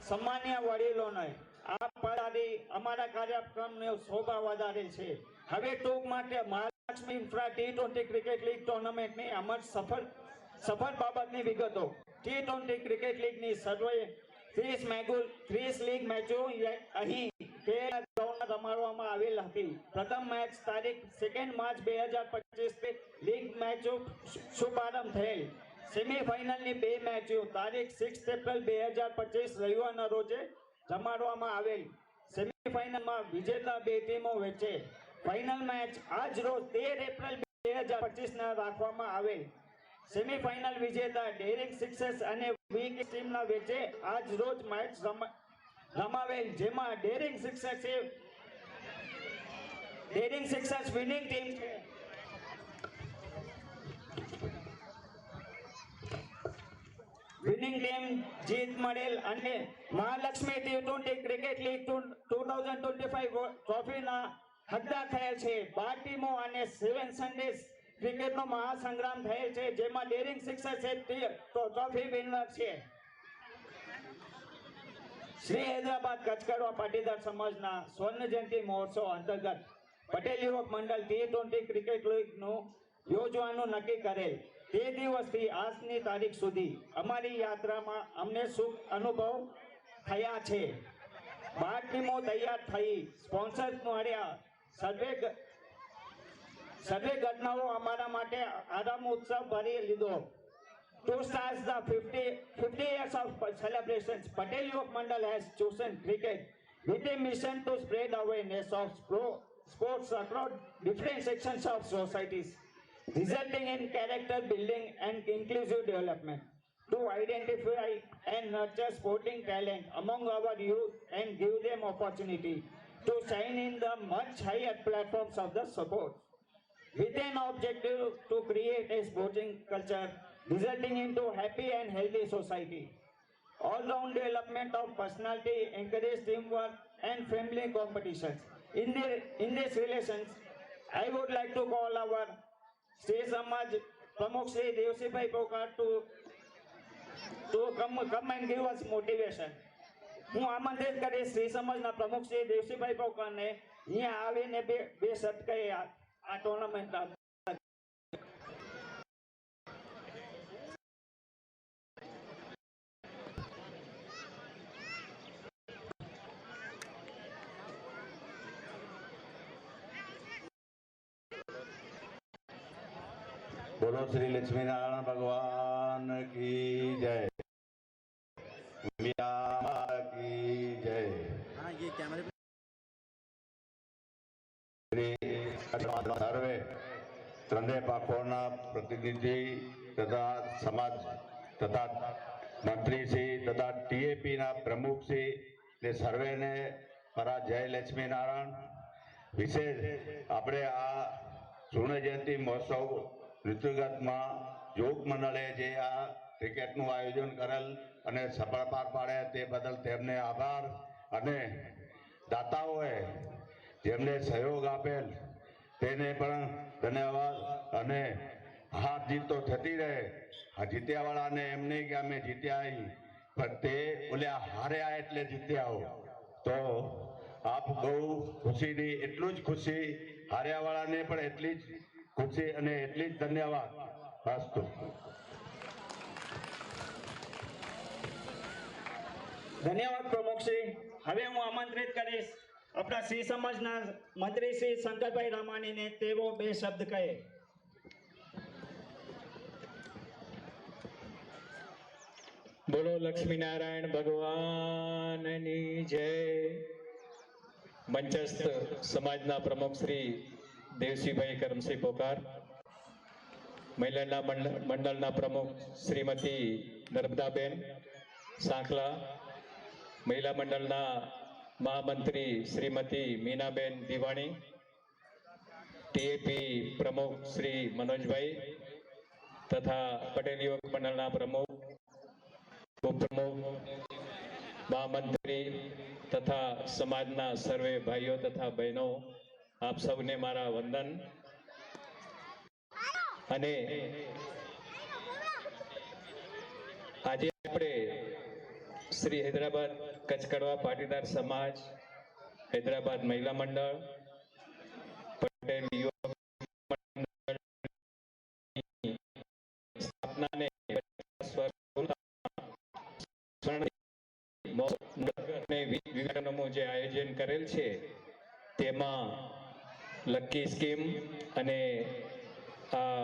સન્માનીય વડીલોને આ પધારી અમારા કાર્યક્રમને શોભા વધારે છે. હવે ટૂંક માટે Mahalakshmi infra T20 cricket league ટુર્નામેન્ટની સફળ બાબતની વિગતો. T20 ક્રિકેટ લીગની સર્વે 30 લીગ મેચો અહીં રમાડવામાં આવેલ હતી. પ્રથમ મેચ તારીખ 2 માર્ચ 2025 લીગ મેચો શુભારંભ થયેલ. સેમીફાઇનલની 2 મેચો તારીખ 6 એપ્રિલ 2025 રવિવારના રોજે રમાડવામાં આવેલ. સેમીફાઇનલમાં વિજેતા 2 ટીમો વચ્ચે ફાઇનલ મેચ આજ રોજ 13 એપ્રિલ 2025 રાખવામાં આવેલ. સેમીફાઇનલ વિજેતા ડેરિંગ સિક્સર્સ અને વીક ટીમના વચ્ચે આજ રોજ મેચ રમાવેલ, જેમાં ડેરિંગ સિક્સર્સ વિનિંગ ટીમ છે. વિનિંગ ટીમ જીત મળેલ અને મહાલક્ષ્મી T20 ક્રિકેટ લીગ 2025 ટ્રોફીના હકદાર થયેલ છે. 12 ટીમો અને 7 સન્ડેઝ ક્રિકેટનો મહાસંગ્રામ થયેલ છે, જેમાં ડેરિંગ સિક્સર્સ ટ્રોફી વિનર છે. શ્રી હૈદરાબાદ કચકડવા પાટીદાર સમાજના સ્વર્ણ જયંતિ મહોત્સવ અંતર્ગત પટેલ યુવક મંડળ T20 ક્રિકેટ લીગનું યોજવાનું નક્કી કરેલ. તે દિવસથી આજની તારીખ સુધી અમારી યાત્રામાં અમને સુખ અનુભવ થયા છે. 12 ટીમો તૈયાર થઈ, સ્પોન્સર્સ મળ્યા. સર્વે ઘટનાઓ અમારા માટે આરામ ઉત્સવ ભરી લીધો. To start the 50 years of celebrations, Patel Yuva Mandal has chosen cricket with a mission to spread awareness of sports across different sections of societies, resulting in character building and inclusive development. To identify and nurture sporting talent among our youth and give them opportunity to shine in the much higher platforms of the sport, with an objective to create a sporting culture resulting into happy and healthy society. All-round development of personality, encourage teamwork and friendly competitions. In this relations, I would like to call our Sri Samaj Pramukh Sri Devsibhai Pokar to come and give us motivation. હું આમંત્રિત કરીશ શ્રી સમાજના પ્રમુખ શ્રી દેવસીભાઈ પોકારને અહીંયા આવીને બે શબ્દ કહે આ ટુર્નામેન્ટ. बोलो श्री लक्ष्मी नारायण भगवान की जय, की जय। ये कैमरे सर्वे त्रणेय पाखोना प्रतिनिधि तथा समाज तथा मंत्री श्री तथा टीएपी ना प्रमुख श्री ने सर्वे ने मारा जय लक्ष्मी नारायण। विशेष આપણે આ સુવર્ણ જયંતિ મહોત્સવ ઋતુગતમાં યોગ મંડળે જે આ ક્રિકેટનું આયોજન કરેલ અને સફળ પાર પાડે તે બદલ તેમને આભાર અને દાતાઓએ જેમને સહયોગ આપેલ તેને પણ ધન્યવાદ. અને હાર જીત તો થતી રહે, જીત્યાવાળાને એમ નહીં કે અમે જીત્યા આવી, પણ તે ઓલા હાર્યા એટલે જીત્યા હો. તો આપ બહુ ખુશીની એટલું જ ખુશી, હાર્યાવાળાને પણ એટલી જ ખુશી અને એટલી જ ધન્યવાદ. અસ્તુ. ધન્યવાદ પ્રમુખશ્રી. હવે હું આમંત્રિત કરીશ આપણા શ્રી સમાજના મંત્રી શ્રી શંકરભાઈ રામાણીને, તેઓ બે શબ્દ કહે. બોલો લક્ષ્મી નારાયણ ભગવાનની જય. મંચસ્થ સમાજના પ્રમુખ શ્રી દેવસીભાઈ કરમસિંહ પોકાર, મહિલા મંડળના પ્રમુખ શ્રીમતી નર્મદાબેન સાંખલા, મહિલા મંડળના મહામંત્રી શ્રીમતી મીનાબેન દિવાણી, ટીએપી પ્રમુખ શ્રી મનોજભાઈ તથા પટેલ યુવક મંડળના પ્રમુખ, ઉપપ્રમુખ, મહામંત્રી તથા સમાજના સર્વે ભાઈઓ તથા બહેનો, આપ સૌને મારા વંદન. અને આજે આપણે શ્રી હૈદરાબાદ કચ્છ કડવા પાટીદાર સમાજ, હૈદરાબાદ મહિલા મંડળ, પટેલ યુવક સ્થાપનાને 50 વર્ષ વિવેકાનંદનું જે આયોજન કરેલ છે તેમાં લકી સ્કીમ અને આ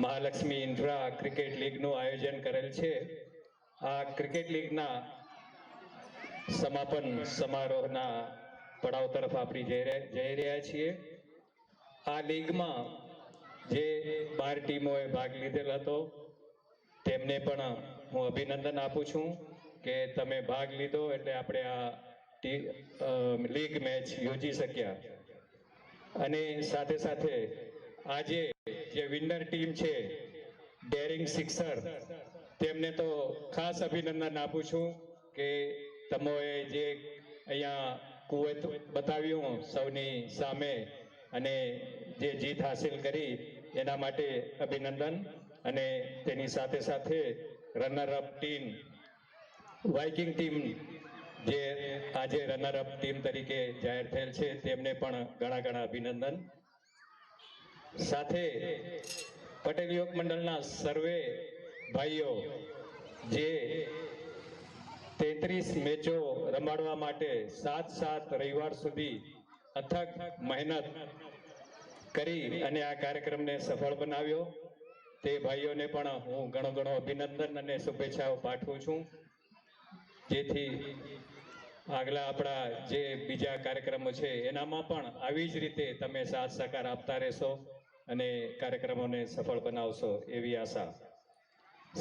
મહાલક્ષ્મી ઇન્ફ્રા ક્રિકેટ લીગનું આયોજન કરેલ છે. આ ક્રિકેટ લીગના સમાપન સમારોહના પડાવ તરફ આપણે જઈ રહ્યા છીએ. આ લીગમાં જે 12 ટીમોએ ભાગ લીધેલ હતો તેમને પણ હું અભિનંદન આપું છું કે તમે ભાગ લીધો એટલે આપણે આ લીગ મેચ યોજી શક્યા. અને સાથે સાથે આજે જે વિનર ટીમ છે ડેરિંગ સિક્સર, તેમને તો ખાસ અભિનંદન આપું છું કે તમોએ જે અહીંયા કુવત બતાવ્યું સૌની સામે અને જે જીત હાસિલ કરી એના માટે અભિનંદન. અને તેની સાથે સાથે રનરઅપ ટીમ વાઇકિંગ ટીમ જે આજે રનરઅપ ટીમ તરીકે જાહેર થયેલ છે તેમને પણ ઘણા ઘણા અભિનંદન. સાથે પટેલ યુવક મંડળના સર્વે ભાઈઓ જે 33 મેચો રમાડવા માટે 7 રવિવાર સુધી અથક મહેનત કરી અને આ કાર્યક્રમને સફળ બનાવ્યો, તે ભાઈઓને પણ હું ઘણો અભિનંદન અને શુભેચ્છાઓ પાઠવું છું. જેથી આગલા આપણા જે બીજા કાર્યક્રમો છે એનામાં પણ આવી જ રીતે તમે સાથ સહકાર આપતા રહેશો અને કાર્યક્રમોને સફળ બનાવશો એવી આશા.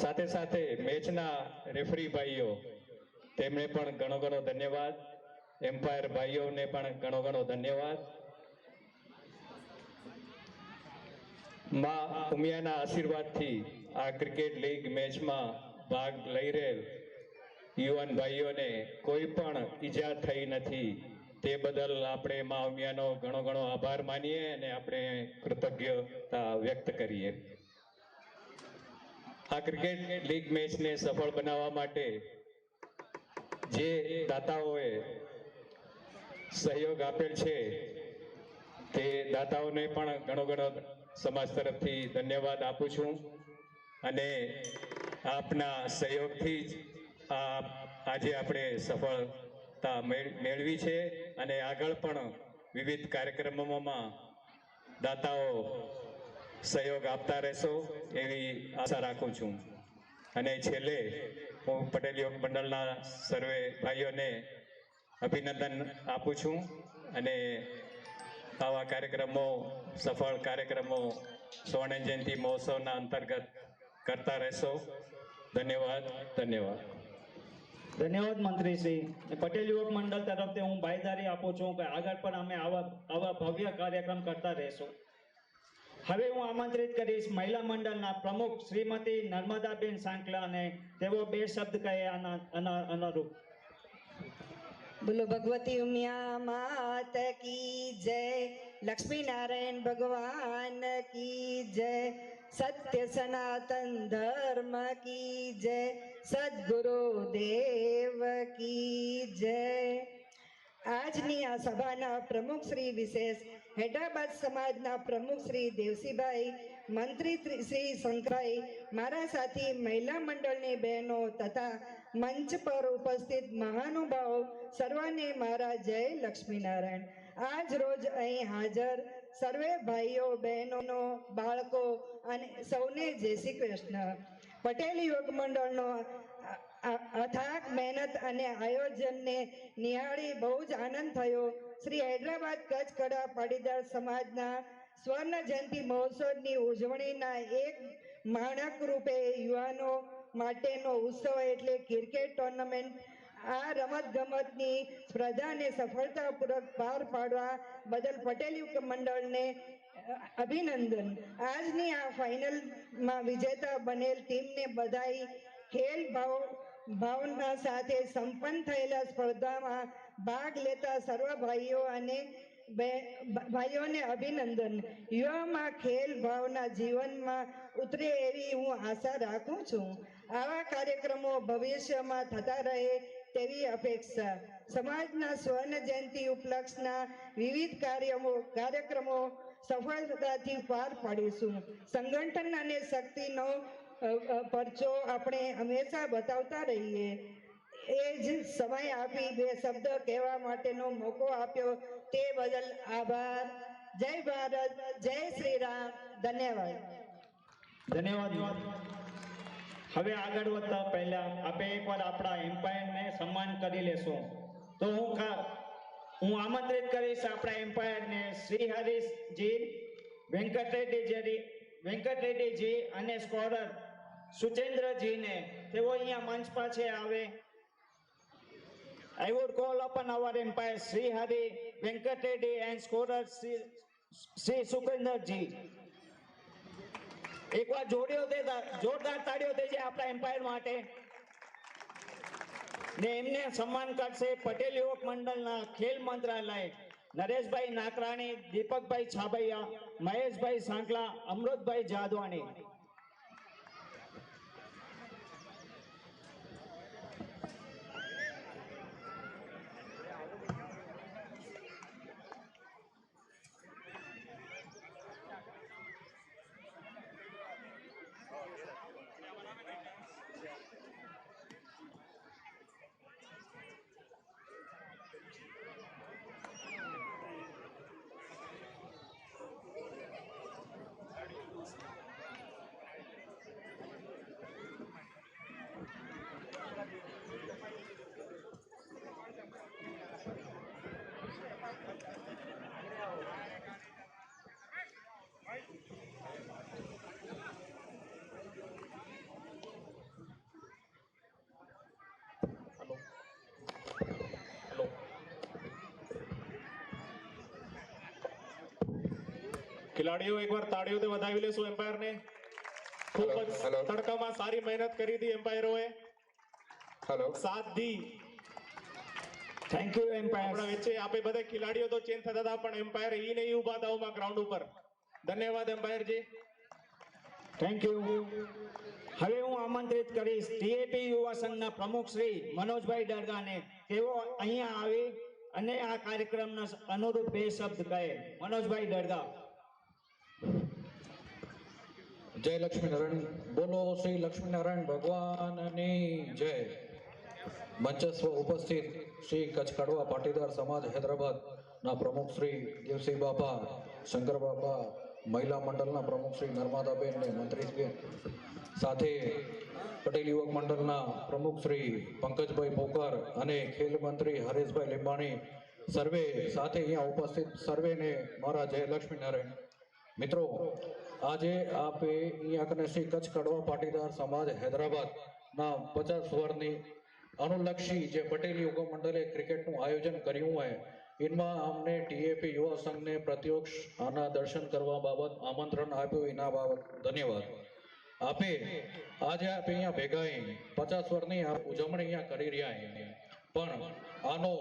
સાથે સાથે મેચના રેફરી ભાઈઓ તેમને પણ ઘણો ધન્યવાદ. એમ્પાયર ભાઈઓને પણ ઘણો ધન્યવાદ. માં ઉમિયાના આશીર્વાદથી આ ક્રિકેટ લીગ મેચમાં ભાગ લઈ રહેલ યુવાન ભાઈઓને કોઈ પણ ઈજા થઈ નથી. તે બદલ આપણે માં ઉમિયાનો ઘણો આભાર માનીએ અને આપણે કૃતજ્ઞતા વ્યક્ત કરીએ. આ ક્રિકેટ લીગ મેચને સફળ બનાવવા માટે જે દાતાઓએ સહયોગ આપેલ છે તે દાતાઓને પણ ઘણો સમાજ તરફથી ધન્યવાદ આપું છું. અને આપના સહયોગથી જ આજે આપણે સફળતા મેળવી છે અને આગળ પણ વિવિધ કાર્યક્રમોમાં દાતાઓ સહયોગ આપતા રહેશો એવી આશા રાખું છું. અને છેલ્લે હું પટેલ યુવક મંડળના સર્વે ભાઈઓને અભિનંદન આપું છું અને આવા કાર્યક્રમો સફળ કાર્યક્રમો સ્વર્ણ જયંતિ મહોત્સવના અંતર્ગત કરતા રહેશો. ધન્યવાદ. ધન્યવાદ મંત્રીશ્રી. પટેલ યુવક મંડળ તરફથી હું બાંયધરી આપું છું કે આગળ પણ અમે આવા ભવ્ય કાર્યક્રમ કરતા રહેશું. હવે હું આમંત્રિત કરીશ મહિલા મંડળના પ્રમુખ શ્રીમતી નર્મદાબેન સાંકલાને. તેઓ 2 શબ્દ કહે અનુરૂપ. બોલો ભગવતી ઉમિયા માત કી જય, લક્ષ્મી નારાયણ ભગવાન કી જય, સત્ય સનાતન ધર્મ કી જય, સદગુરુ દેવ કી જય. આજની આ સભાના પ્રમુખ શ્રી વિશેષ હૈદરાબાદ સમાજના પ્રમુખ શ્રી દેવસીભાઈ, મંત્રી શ્રી શંકરભાઈ, મારા સાથી મહિલા મંડળની બહેનો તથા મંચ પર ઉપસ્થિત મહાનુભાવો સર્વને મારા જય લક્ષ્મીનારાયણ. આજ રોજ અહીં હાજર સર્વે ભાઈઓ બહેનો બાળકો અને સૌને જય શ્રી કૃષ્ણ. પટેલ યુવક મંડળનો અથાગ મહેનત અને આયોજનને નિહાળી બહુ જ આનંદ થયો. શ્રી હૈદરાબાદ કચ્છ કડા પાટીદાર સમાજના સ્વર્ણ જયંતિ મહોત્સવની ઉજવણીના એક માણક રૂપે યુવાનો માટેનો ઉત્સવ એટલે ક્રિકેટ ટુર્નામેન્ટ. આ રમતગમતની સ્પર્ધાને સફળતાપૂર્વક પાર પાડવા બદલ પટેલ યુવક મંડળને અભિનંદન. આજની આ ફાઇનલમાં વિજેતા બનેલ ટીમને બધાઈ. ખેલ ભાવના સાથે સંપન્ન થયેલા સ્પર્ધામાં ભાગ લેતા સર્વ ભાઈઓ અને ભાઈઓને અભિનંદન. યુવામાં ખેલ ભાવના જીવનમાં ઉતરે એવી હું આશા રાખું છું. આવા કાર્યક્રમો ભવિષ્યમાં થતા રહે તેવી અપેક્ષા. સમાજના સ્વર્ણ જયંતિ ઉપલક્ષના વિવિધ કાર્યક્રમો સફળતાથી પાર પાડીશું. સંગઠન અને શક્તિનો પરચો આપણે હંમેશા બતાવતા રહીએ. એ જ સમય આપી બે શબ્દ કહેવા માટેનો મોકો આપ્યો તે બદલ આભાર. જય ભારત, જય શ્રી રામ. ધન્યવાદ. ધન્યવાદ. હવે આગળ વધતા પહેલા આપણે એકવાર આપણા એમ્પાયરને સન્માન કરી લેશું. તો હું આમંત્રિત કરીશ આપણા એમ્પાયરને શ્રી હરીશજી, વેંકટરેડ્ડીજી અને સ્કોરર સુચેન્દ્રજીને. તેઓ અહીંયા મંચ પાસે આવે. I would call upon our umpire Sri Hari Venkat Reddy and scorer Sri Sukendra ji. એક વાર જોરદાર તાળીઓ દેજે આપણા એમ્પાયર માટે. ને એમને સન્માન કરશે પટેલ યુવક મંડળના ખેલ મંત્રાલય નરેશભાઈ નાકરાણી, દીપકભાઈ છાબૈયા, મહેશભાઈ સાંકલા, અમૃતભાઈ જાદવાણી. खिलाड़ियों एक बार ताड़ियों से વધાવી લેશું એમ્પાયર ને. ખૂબ જ તડકામાં સારી મહેનત કરી હતી એમ્પાયરોએ. સાથ દી. Thank you umpire. આપણા વચ્ચે આપે બધા ખેલાડીઓ તો ચેન્જ થતા હતા પણ એમ્પાયર ઈ નહીં ઊભા હતા ઓમાં ગ્રાઉન્ડ ઉપર. ધન્યવાદ એમ્પાયરજી. Thank you. હવે હું આમંત્રિત કરીશ ટીએપી યુવા સંઘના પ્રમુખ શ્રી મનોજભાઈ દરગાને. તેઓ અહીંયા આવી અને આ કાર્યક્રમના અનુરૂપ બે શબ્દ કહે. મનોજભાઈ દરગા. જય લક્ષ્મીનારાયણ. બોલો શ્રી લક્ષ્મીનારાયણ ભગવાનની જય. મંચસ્વ ઉપસ્થિત શ્રી કચ્છ કડવા પાટીદાર સમાજ હૈદરાબાદના પ્રમુખ શ્રી દેવસિંહ બાપા, શંકર બાપા, મહિલા મંડળના પ્રમુખ શ્રી નર્મદાબેન ને મંત્રીશ્રી, સાથે પટેલ યુવક મંડળના પ્રમુખ શ્રી પંકજભાઈ પોકાર અને ખેલ મંત્રી હરેશભાઈ લીંબાણી, સર્વે સાથે અહીંયા ઉપસ્થિત સર્વેને મારા જય લક્ષ્મીનારાયણ. મિત્રો, આજે આપે અહીંયા કને શ્રી કચ્છ કડવા પાટીદાર સમાજ હૈદરાબાદના 50 વર્ષની અનુલક્ષી જે પટેલ યુવક મંડળે ક્રિકેટનું આયોજન કર્યું હોય એમાં અમને ટીએપી યુવા સંઘને પ્રત્યક્ષ આના દર્શન કરવા બાબત આમંત્રણ આપ્યું એના બાબત ધન્યવાદ. આપે આજે આપે અહીંયા ભેગા 50 વર્ષની ઉજવણી અહીંયા કરી રહ્યા પણ આનો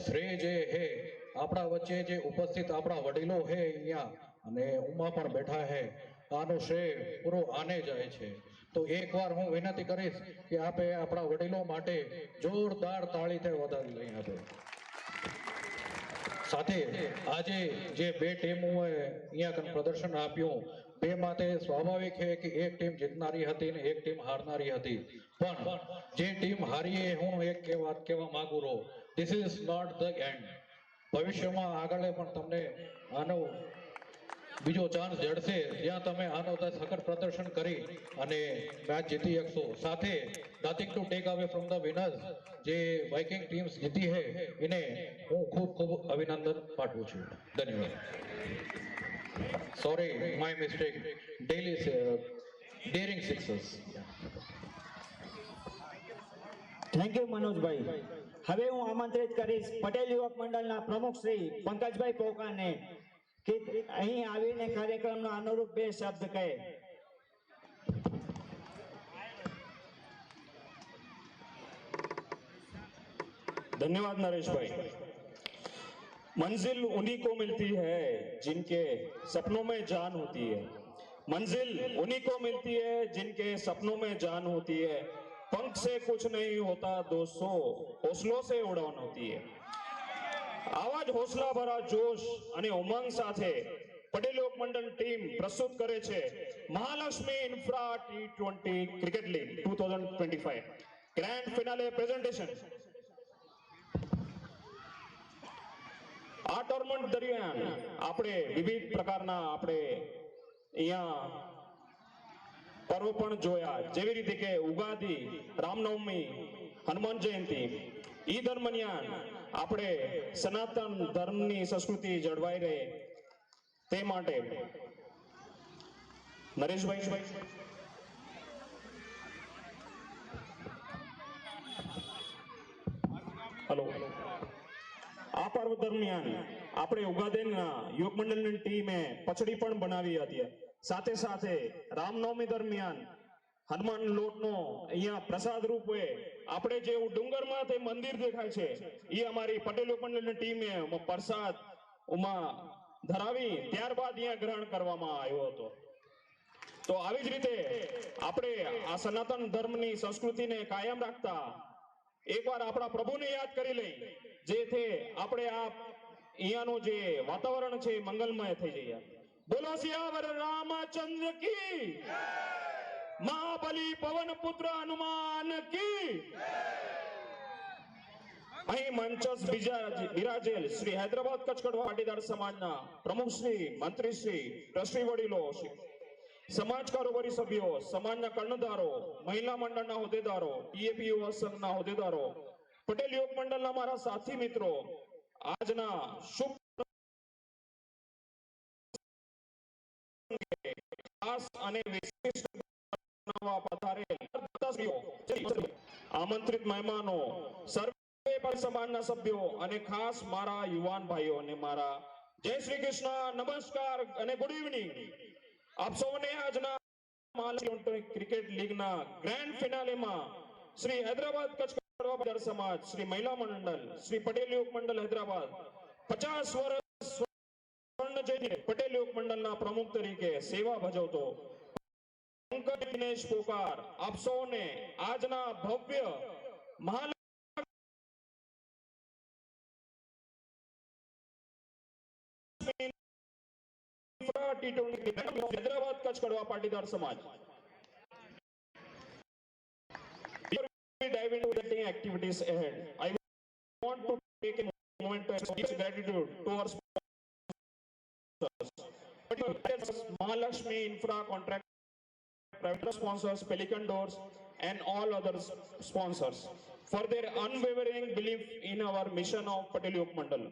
શ્રેય જે હે આપણા વચ્ચે જે ઉપસ્થિત આપણા વડીલો હે અહીંયા અને ઉમા પણ બેઠા હે, આનો શ્રેય પૂરો આને જાય છે. તો એકવાર હું વિનંતી કરીશ કે આપે આપણા વડીલો માટે જોરદાર તાળીથી વધાવી લઈ આપે. સાથે આજે જે બે ટીમોએ અહીંયા પ્રદર્શન આપ્યું, બે માટે સ્વાભાવિક છે કે એક ટીમ જીતનારી હતી ને એક ટીમ હારનારી હતી. પણ જે ટીમ હારી હું એક વાત કહેવા માંગુ રહો, this is not the end. ભવિષ્યમાં આગળ પણ તમને આનો બીજો ચાન્સ જડશે જ્યાં તમે આનો સખત પ્રદર્શન કરી અને મેચ જીતી શકશો. સાથે nothing to take away from the winners, જે વાઇકિંગ ટીમ્સ જીતી છે એને હું ખૂબ ખૂબ અભિનંદન પાઠવું છું. ધન્યવાદ. Sorry, my mistake. Daily daring sixers. Thank you Manojbhai. હવે હું આમંત્રિત કરીશ પટેલ યુવક મંડળના પ્રમુખ શ્રી પંકજભાઈ પોકાને કે અહીં આવીને કાર્યક્રમનો અનુરૂપ બે શબ્દ કહે. धन्यवाद नरेश भाई. मंजिल उन्हीं को मिलती है जिनके सपनों में जान होती है. मंजिल उन्हीं को मिलती है जिनके सपनों में जान होती है. पंख से कुछ नहीं होता दोस्तों, हौसलों से उड़ान होती है। आवाज हौसला भरा जोश અને ઉમંગ સાથે પટેલ યોગ મંડળ ટીમ પ્રસ્તુત કરે છે Mahalakshmi infra T20 cricket league 2025 grand finale presentation. આ ટુર્નામેન્ટ દરમિયાન આપણે વિવિધ પ્રકારના આપણે અહીંયા પર્વ પણ જોયા, જેવી રીતે કે ઉગાદી, રામનવમી, હનુમાન જયંતિ। ઈ દરમિયાન આપણે સનાતન ધર્મની સંસ્કૃતિ જળવાઈ રહે તે માટે નરેશભાઈ। હેલો। આ પર્વ દરમિયાન આપણે ઉગાદીના યોગ મંડળની ટીમે પચડી પણ બનાવી હતી। સાથે સાથે રામનવમી દરમિયાન હનુમાન લોટનો અહીંયા પ્રસાદ રૂપે આપણે જે ડુંગરમાં તે મંદિર દેખાય છે એ અમારી પટેલ યોગ મંડળની ટીમે પ્રસાદ ઉમાં ધરાવી ત્યારબાદ અહીંયા ગ્રહણ કરવામાં આવ્યો હતો। તો આવી જ રીતે આપણે આ સનાતન ધર્મની સંસ્કૃતિને કાયમ રાખતા એકવાર આપણા પ્રભુને યાદ કરી લઈ, જેથી આપણે આ અહીંયાનું જે વાતાવરણ છે મંગલમય થઈ જાય। બોલો સિયાવર રામચંદ્ર की, महाबली पवन पुत्र हनुमान की। અહીં મંચસ બિરાજેલ શ્રી હૈદરાબાદ કચ્છ કડવા પાટીદાર સમાજના પ્રમુખ શ્રી, મંત્રી શ્રી, ટ્રસ્ટી વડીલો, સમાજ કારોબારી સભ્યો, સમાજના કર્ણધારો, મહિલા મંડળના હોદ્દેદારો, ટીએપી યુવા સંઘના હોદ્દેદારો, પટેલ યોગ મંડળના મારા સાથી મિત્રો, આજના શુભ ખાસ અને વિશિષ્ટ આમંત્રિત મહેમાનો, સર્વે સમાજના સભ્યો અને ખાસ મારા યુવાન ભાઈઓ અને મારા જય શ્રી કૃષ્ણ, નમસ્કાર અને ગુડ ઇવનિંગ। આપ સૌને આજના મહાલક્ષ્મી ક્રિકેટ લીગના ગ્રાન્ડ ફિનાલેમાં શ્રી હૈદરાબાદ કચ્છ કડવા પાટીદાર સમાજ, શ્રી મહિલા મંડળ, શ્રી પટેલ યોગ મંડળ હૈદરાબાદ 50 વર્ષ સ્વર્ણ જયંતિ પટેલ યોગ મંડળના પ્રમુખ તરીકે સેવા ભજવતો पंकज दिनेश पोकार आप सौने आजना भव्य हैदराबाद कच्छ कड़वा पाटीदार समाज dive into the activities ahead. I want to take a moment to express gratitude to our sponsors, Mahalakshmi Infra Contract, private sponsors, Pelican Doors, and all other sponsors for their unwavering belief in our mission of Patel Yog Mandal.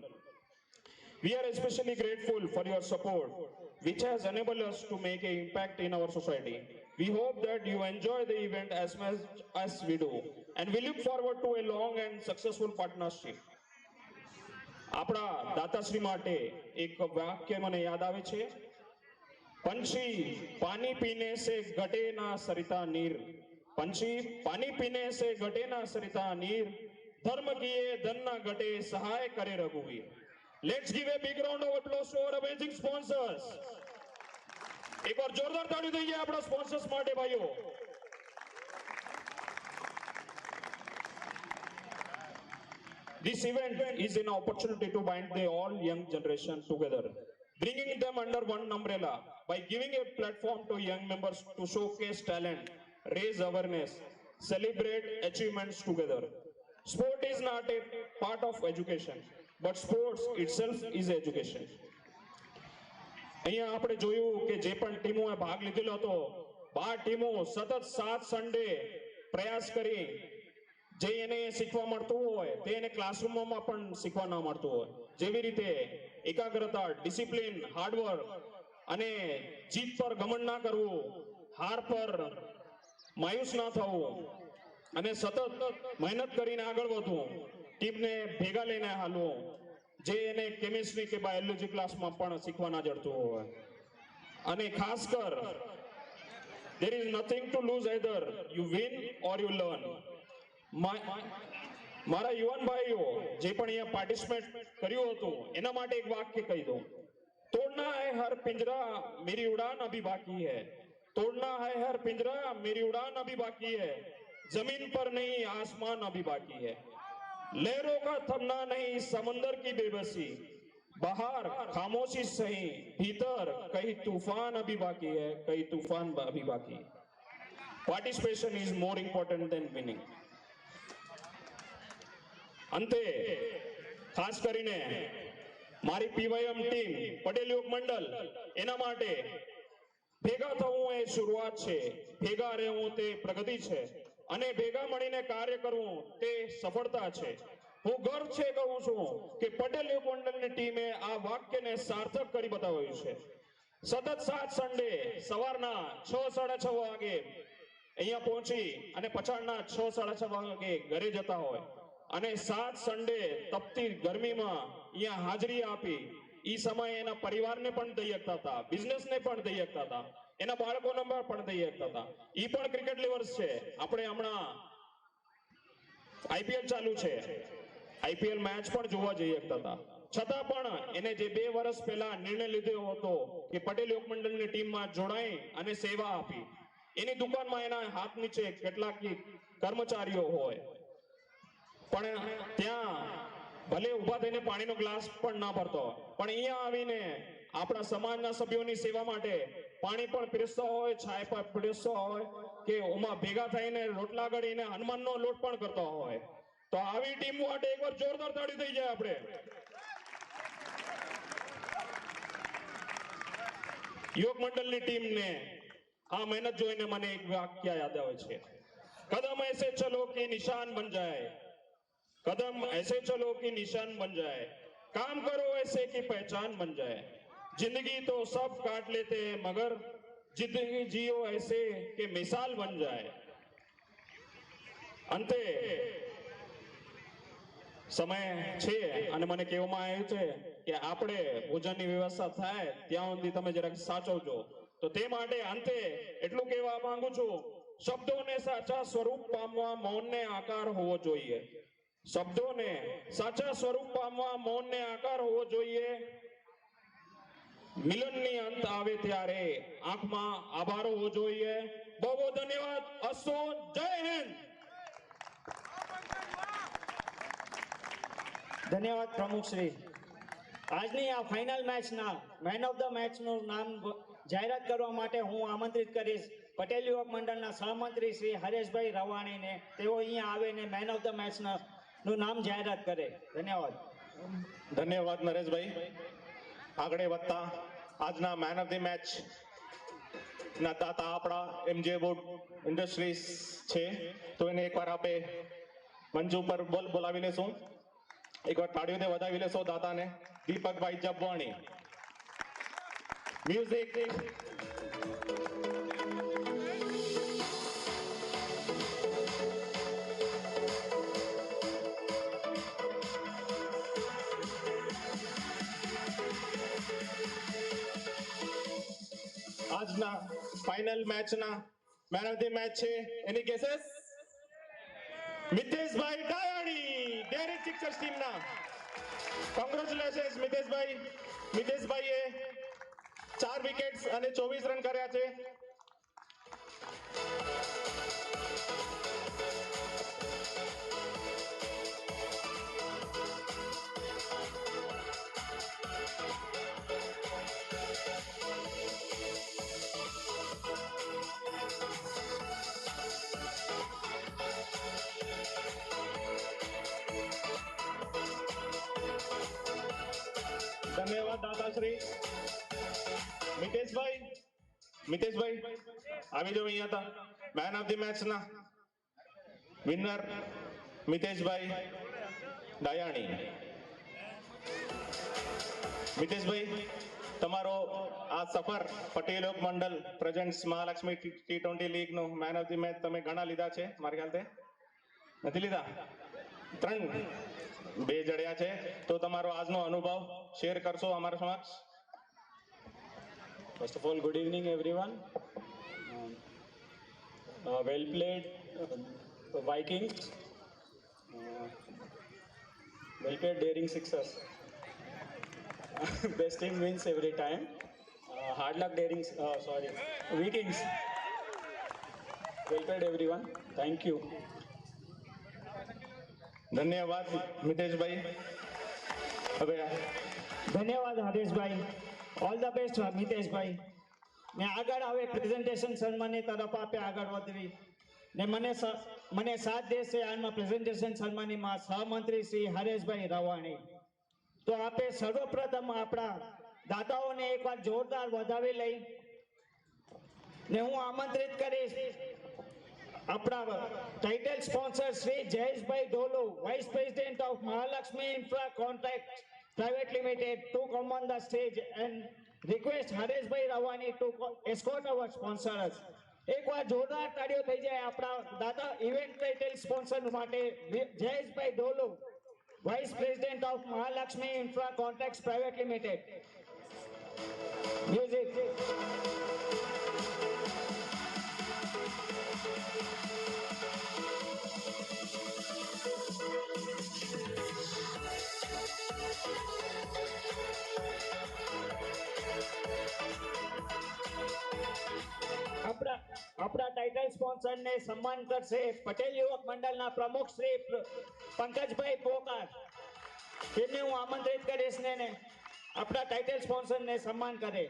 We are especially grateful for your support, which has enabled us to make an impact in our society. We hope that you enjoy the event as much as we do, and we look forward to a long and successful partnership. આપણા દાતાશ્રી માટે એક વાક્ય મને યાદ આવે છે, पंछी पानी पीने से घटे ना सरिता नीर, पंछी पानी पीने से घटे ना सरिता नीर, धर्म किए धन ना घटे सहाय करे रघुवीर। Let's give a big round of applause to our amazing sponsors. एक बार जोरदार ताली दीजिए अपना स्पॉन्सर्स माटे भाइयों। This event is an opportunity to bind the all young generation together, bringing them under one umbrella by giving a platform to young members to showcase talent, raise awareness, celebrate achievements together. Sport is not a part of education, but sports itself is education. અહીંયા આપણે જોયું કે જે પણ ટીમોએ ભાગ લીધેલો હતો, 12 ટીમો સતત 7 સન્ડે પ્રયાસ કરી જે એને શીખવા મળતું હોય તે એને ક્લાસરૂમમાં પણ શીખવા ન મળતું હોય, જેવી રીતે એકાગ્રતા, ડિસિપ્લિન, હાર્ડવર્ક અને જીત પર ઘમંડ ના કરવું, હાર પર માયુસ ના થવું અને સતત મહેનત કરીને આગળ વધવું, ટીમને ભેગા લઈને હાલવું, જે એને કેમિસ્ટ્રી કે બાયોલોજી ક્લાસમાં પણ શીખવા ના જડતું હોય। અને ખાસ કર there is nothing to lose, either you win or you learn. મારા યુવાન ભાઈઓ જે પણ અહીંયા પાર્ટિસિપેટ કર્યું હતું એના માટે એક વાક્ય કહી દઉં, तोड़ना है हर पिंजरा मेरी उड़ान अभी बाकी है, तोड़ना है हर पिंजरा मेरी उड़ान अभी बाकी है, जमीन पर नहीं आसमान अभी बाकी है, लहरों का थमना नहीं समुंदर की बेबसी, बाहर खामोशी सही, भीतर कहीं तूफान अभी बाकी है, कहीं तूफान अभी बाकी है. Participation is more important than winning. અંતે ખાસ કરીને મારી પીવાયએમ ટીમ પટેલ યુવક મંડળ એના માટે ભેગા થવું એ શરૂઆત છે, ભેગા રહેવું તે પ્રગતિ છે અને ભેગા મળીને કાર્ય કરવું તે સફળતા છે. હું ગર્વ છે કહું છું કે પટેલ યુવક મંડળની ટીમે આ વાક્યને સાર્થક કરી બતાવ્યું છે. સતત 7 સન્ડે સવારના 6-6:30 વાગે અહીંયા પહોંચી અને પછાડના 6-6:30 વાગે ઘરે જતા હોય અને 7 સન્ડે તપતી ગરમીમાં અહીંયા હાજરી આપી ઈ સમયે એના પરિવારને પણ દઈ શકતા હતા, બિઝનેસને પણ દઈ શકતા હતા, એના બાળકોને પણ દઈ શકતા હતા. ઈ પણ ક્રિકેટ લેવર્સ છે. આપણે હમણાં આઈપીએલ ચાલુ છે, આઈપીએલ મેચ પણ જોવા જઈ શકતા હતા. છતાં પણ એને જે 2 વર્ષ પહેલા નિર્ણય લીધો હતો કે પટેલ યુવક મંડળની ટીમમાં જોડાઈ અને સેવા આપી. એની દુકાનમાં એના હાથ નીચે કેટલાક કર્મચારીઓ હોય પણ ત્યાં ભલે ઊભા થઈને પાણીનો ગ્લાસ પણ ના ભરતો પણ અહીંયા આવીને આપણા સમાજના સભ્યોની સેવા માટે પાણી પણ પીરસતો હોય, છાય પણ પીરસતો હોય કે ઓમાં ભેગા થઈને રોટલા ગળીને હનુમાનનો લોટ પણ કરતો હોય. તો આવી ટીમ માટે એકવાર જોરદાર તાળી થઈ જાય આપણે. યુવક મંડળની ટીમને આ મહેનત જોઈને મને એક વાક્ય યાદ આવે છે, કદમ ऐसे चलो कि निशान बन जाए, कदम ऐसे चलो कि निशान बन जाए, काम करो ऐसे कि पहचान बन जाए, जिंदगी तो सब काट लेते हैं मगर जिंदगी जियो ऐसे कि मिसाल बन जाए. અંતે સમય છે અને મને કહેવામાં આવ્યું છે કે આપણે ભોજનની વ્યવસ્થા થાય ત્યાં સુધી તમે જરાક સાચવજો. તો તે માટે અંતે એટલું કહેવા માંગુ છું, શબ્દોને સાચા સ્વરૂપ પામવા મૌનને આકાર હોવો જોઈએ, શબ્દોને સાચા સ્વરૂપ પામવા મૌનને આકાર હોવો જોઈએ. મિલનની અંત આવે ત્યારે આંખમાં આભાર હોવો જોઈએ. બહુ બહુ ધન્યવાદ. અસ્તુ. જય હિન્દ. ધન્યવાદ પ્રમુખશ્રી. આજની આ ફાઇનલ મેચના મેન ઓફ ધ મેચનું નામ જાહેરાત કરવા માટે હું આમંત્રિત કરીશ પટેલ યુવક મંડળના સહમંત્રી શ્રી હરેશભાઈ રવાણીને. તેઓ અહીંયા આવીને મેન ઓફ ધ મેચનું નામ જાહેરાત કરે. ધન્યવાદ. ધન્યવાદ નરેશભાઈ. આગળ વધતા આજના મેન ઓફ ધ મેચ ના દાતા આપણા એમજે વુડ ઇન્ડસ્ટ્રીઝ છે, તો એને એકવાર આપે મંચ ઉપર બોલાવી લેશું. એકવાર તાળીઓને વધાવી લેશો દાતાને. દીપકભાઈ જબવાણી. મ્યુઝિક. આજના ફાઇનલ મેચના મેન ઓફ ધ મેચ છે એની કેસેસ મિતેશભાઈ ડાયાણી, ડેરી સિક્સર્સ ટીમના. કોંગ્રેચ્યુલેશન્સ મિતેશભાઈ. મિતેશભાઈએ 4 વિકેટ્સ અને 24 રન કર્યા છે. ધન્યવાદ દાતાશ્રી. મિતેશભાઈ આવી જાઓ અહીંયા હતા. મેન ઓફ ધ મેચ ના વિનર મિતેશભાઈ ડાયાણી. મિતેશભાઈ, તમારો આ સફર Patel Yuvak Mandal presents Mahalakshmi T20 league નો મેન ઓફ ધ મેચ તમે ઘણા લીધા છે, મારા ખ્યાલથી નથી લીધા? 3 2 જડ્યા છે. તો તમારો આજનો અનુભવ શેર કરશો અમારા સમક્ષ? First of all, good evening, everyone. Well played, Vikings. Well played, Daring Sixers. Best team wins every time. Hard luck, Vikings. Well played, everyone. Thank you. ધન્યવાદ મિતેશભાઈ. હવે ધન્યવાદ હરેશભાઈ. All the best મિતેશભાઈ. ને આગળ હવે પ્રેઝન્ટેશન સન્માનની તરફ આપે આગળ વધવી ને મને સાથ દેશે આમાં પ્રેઝન્ટેશન સન્માનીમાં સહમંત્રી શ્રી હરેશભાઈ રવાણી. તો આપે સર્વપ્રથમ આપણા દાતાઓને એકવાર જોરદાર વધાવી લઈ ને હું આમંત્રિત કરીશ આપણા title sponsor Shri Jayeshbhai Dholu, vice president of Mahalakshmi infra contract private limited, to come on the stage and request Hareshbhai Rawani to escort our sponsors. એકવાર જોરદાર તાળીઓ થઈ જાય આપણા દાદા ઇવેન્ટ ટાઇટલ સ્પોન્સર માટે. Jayeshbhai Dholu, vice president of Mahalakshmi infra contract private limited. Music. આપણા title સ્પોન્સરને સન્માન કરશે પટેલ યુવક મંડળના પ્રમુખ શ્રી પંકજભાઈ પોકાર. તેમને હું આમંત્રિત કરીશ ને આપણા ટાઇટલ સ્પોન્સરને સન્માન કરે.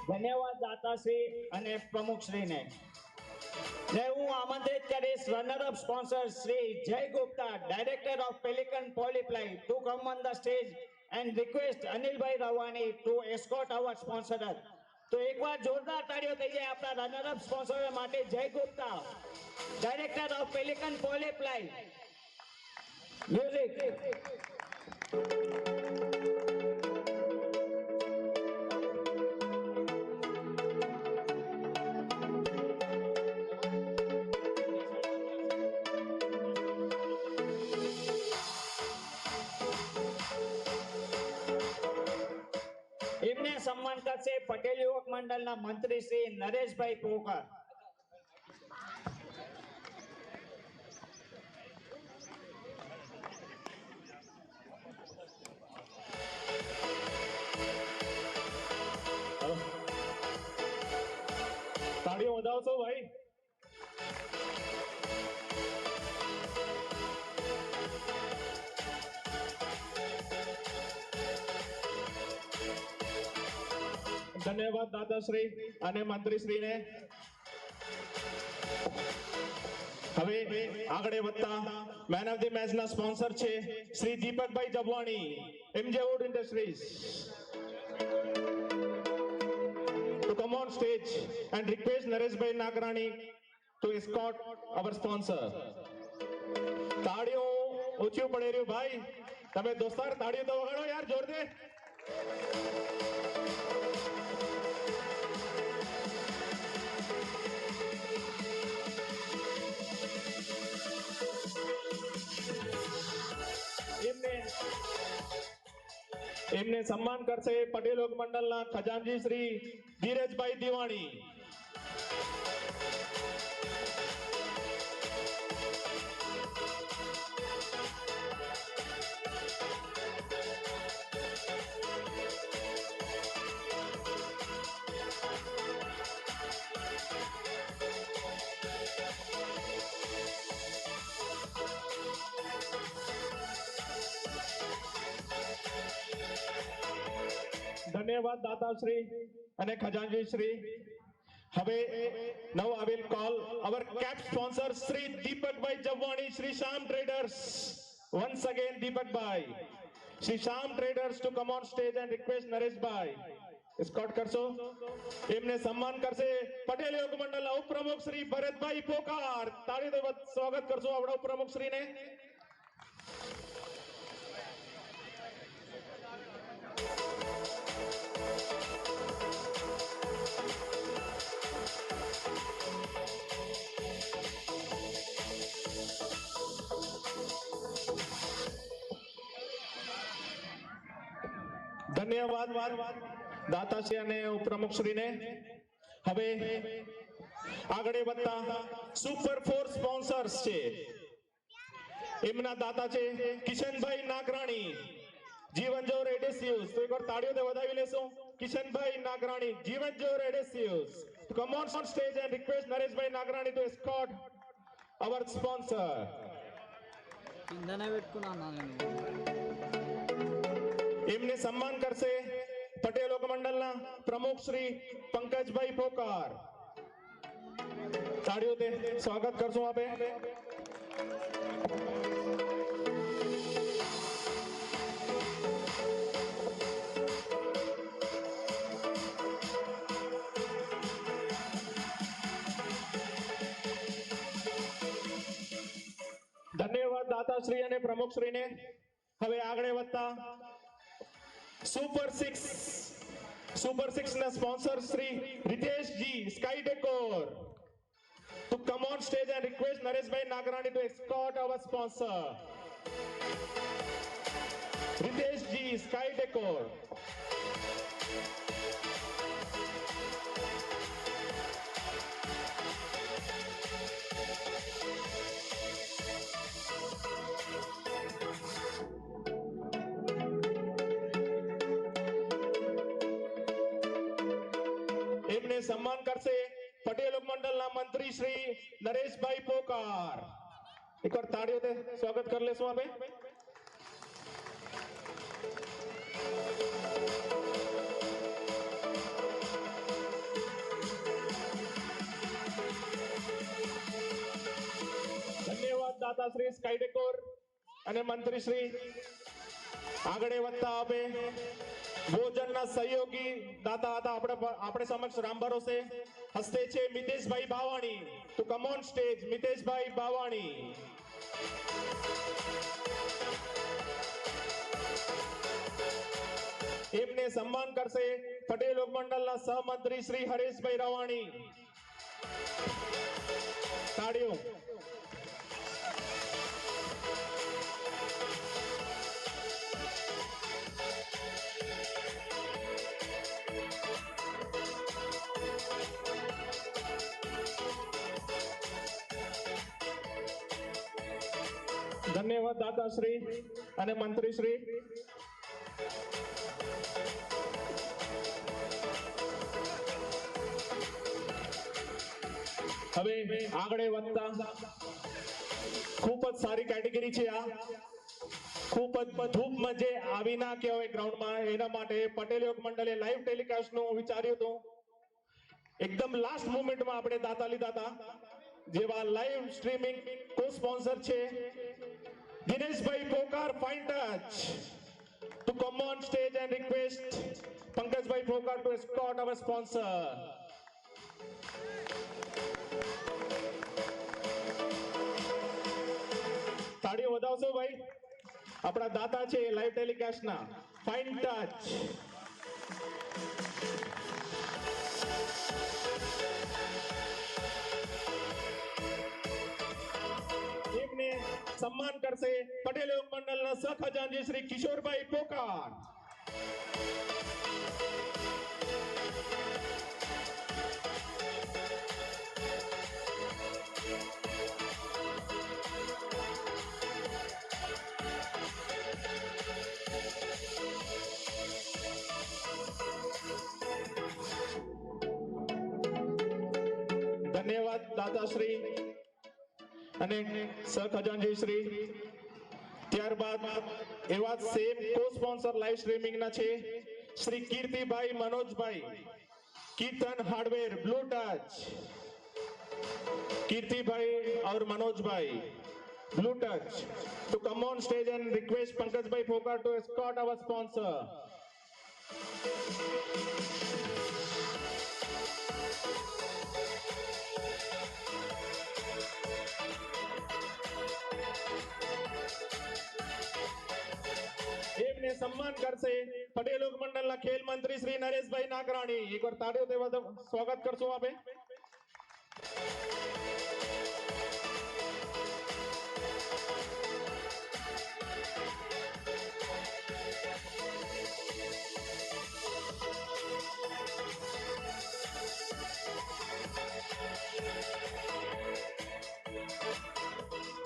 ધન્યવાદ દાતાશ્રી અને પ્રમુખશ્રીને. ને હું આમંત્રિત કરીશ runner-up sponsor Shri Jay Gupta, director of Pelican Polyply, to come on the stage and request Anilbhai Rawani to escort our sponsor. તો એકવાર જોરદાર તાળીઓ થઈ જાય આપણા રનરઅપ સ્પોન્સર માટે. Jay Gupta, director of Pelican Polyply. Music. એમને સન્માન કરશે પટેલ યુવક મંડળના મંત્રી શ્રી નરેશભાઈ પોકાર. તાળીઓ વધાવશો ભાઈ. ધન્યવાદ દાદાશ્રી અને મંત્રીશ્રીને. હવે આગળ વધતા મેન ઓફ ધી મેચના સ્પોન્સર છે Shri Deepakbhai Jabwani, MJ wood industries, to come on stage and request Nareshbhai Nagrani to escort our sponsor. તાળીઓ ઓછું પડે રહ્યું ભાઈ. તમે દોસ્તાર તાળીઓ તો વગાડો યાર જોરદાર. એમને સન્માન કરશે પટેલ લોક મંડળના ખજાનજી શ્રી ધીરજભાઈ દિવાણી. ધન્યવાદ દાતાશ્રી અને ખજાનજી શ્રી. હવે નવ આવેલ colour cap sponsor Shri Deepakbhai Jawani, Shri Shyam traders. Once again Deepakbhai, Shri Shyam traders to come on stage and request Nareshbhai escort કરશો. એમને સન્માન કરશે પટેલ યોગ મંડળના ઉપપ્રમુખ શ્રી ભરતભાઈ પોકાર. તાળીઓથી સ્વાગત કરશો આપણા ઉપપ્રમુખ શ્રીને. ધન્યવાદ. દાતાશ્રી અને ઉપપ્રમુખશ્રીને. હવે આગળ વધતા સુપર 4 સ્પોન્સર્સ છે. એમના દાતા છે કિશનભાઈ નાગરાણી, જીવન જોર એડેસિયુઝ. તો એકવાર તાળીઓથી વધાવી લેશો. કિશનભાઈ નાગરાણી, જીવન જોર એડેસિયુઝ. To come on stage and request Nareshbhai Nagrani to escort our sponsor. એમને સન્માન કરશે પટેલ લોક મંડળના પ્રમુખ શ્રી પંકજભાઈ પોકાર. તાળીઓથી સ્વાગત કરશું આપે. ધન્યવાદ દાતાશ્રી અને પ્રમુખશ્રીને. હવે આગળ વધતા સુપર 6 ના sponsor Shri Riteshji Sky Decor. To come on stage and request Nareshbhai Nagrani to escort our sponsor. Riteshji Sky Decor. એમને સન્માન કરશે પટેલ મંડળના મંત્રી શ્રી નરેશભાઈ પોકાર. એકવાર તાળીઓથી સ્વાગત કરી લેશું આપણે. ધન્યવાદ દાતાશ્રી સ્કાય ડેકોર અને મંત્રી શ્રી. આગળ વધતા આપે ભોજનના સહયોગી દાતા હતા આપણે સમક્ષ રામ ભરોસે હસ્તે છે મિતેશભાઈ બાવાણી. Two come on stage મિતેશભાઈ બાવાણી. એમને સન્માન કરશે પટેલ લોક મંડળના સહમંત્રી શ્રી હરેશભાઈ રવાણી. તાળીઓ. ધન્યવાદ દાતાશ્રી અને મંત્રીશ્રી. હવે આગળ વધતા ખૂબ જ સારી કેટેગરી છે આ. ખૂબ જ ધૂપ મજે આવી ના કહેવાય ગ્રાઉન્ડમાં. એના માટે પટેલ યોગ મંડળે લાઈવ ટેલિકાસ્ટ નું વિચાર્યું હતું. એકદમ લાસ્ટ મોમેન્ટમાં આપણે દાતા લીધા હતા. જેવા લાઈવ સ્ટ્રીમિંગ કો સ્પોન્સર છે Dineshbhai Pokar Fine Touch. To come on stage and request Pankajbhai Pokar to escort our sponsor. તાળીઓ વધાવશો ભાઈ. આપણા દાતા છે લાઈવ ટેલિકાસ્ટ ના ફાઇન ટચ. એમને સન્માન કરશે પટેલ યોગ મંડળના સહખજાનજી શ્રી કિશોરભાઈ પોકાર. ધન્યવાદ દાતાશ્રી અને સહખજાનજી શ્રી. ત્યારબાદ એવા સેમ કો સ્પોન્સર લાઈવ સ્ટ્રીમિંગ ના છે શ્રી કીર્તિભાઈ મનોજભાઈ, કીર્તન હાર્ડવેર બ્લુ ટચ. कीर्तिभाई और मनोज भाई blue touch to come on stage and request Pankaj Bhai Pokar to escort our sponsor. એમને સન્માન કરશે પટેલ લોક મંડળના ખેલ મંત્રી શ્રી નરેશભાઈ નાગરાણી. એકવાર તાળીઓથી સ્વાગત કરશું આપે.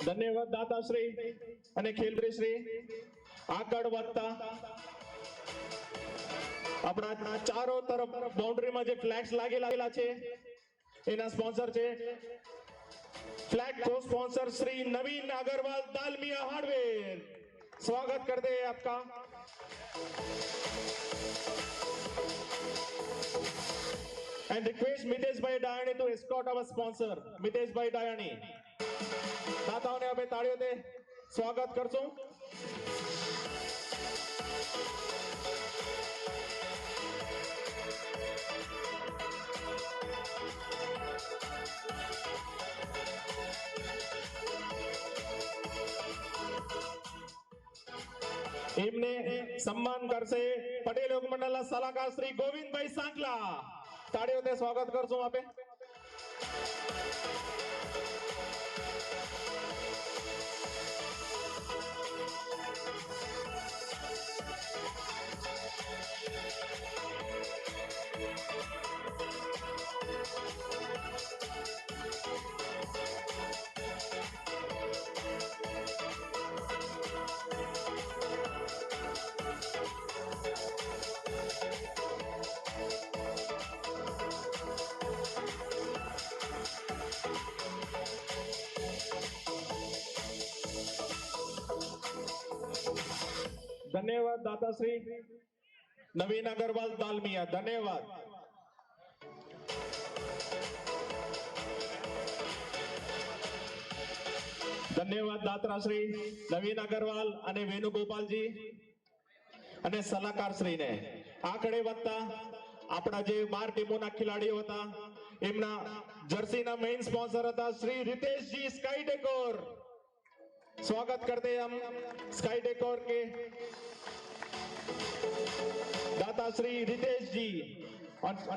ધન્યવાદ દાતાશ્રી અને ખેલશ્રી. આગળ વધતા આપણા ચારો તરફ બાઉન્ડ્રીમાં જે ફ્લેગ્સ લાગેલા છે એના સ્પોન્સર છે फ्लैग को स्पॉन्सर श्री नवीन अग्रवाल दालमिया हार्डवेयर. स्वागत करते हैं आपका. And request Mitesh Bhai Dayani to escort our sponsor. Mitesh Bhai Dayani. દાતાઓને આપણે તાળીઓથી સ્વાગત કરશું. એમને સન્માન કરશે પટેલ યોગ મંડળના સલાહકાર શ્રી ગોવિંદભાઈ સાંકલા. તાળીઓથી સ્વાગત કરશું આપે. धन्यवाद दाताश्री नवीन अग्रवाल दालमिया. धन्यवाद. ધન્યવાદ દાત્રાશ્રી નવીન અગ્રવાલ અને વેણુગોપાલજી અને સલાહકારશ્રીને. આગળ વધતા આપણા જે 12 ટીમોના ખેલાડીઓ હતા એમના જર્સીના મેઇન સ્પોન્સર હતા શ્રી रितेशजी स्काई डेकोर. स्वागत करते हैं हम स्काई डेकोर के दाता श्री रितेश जी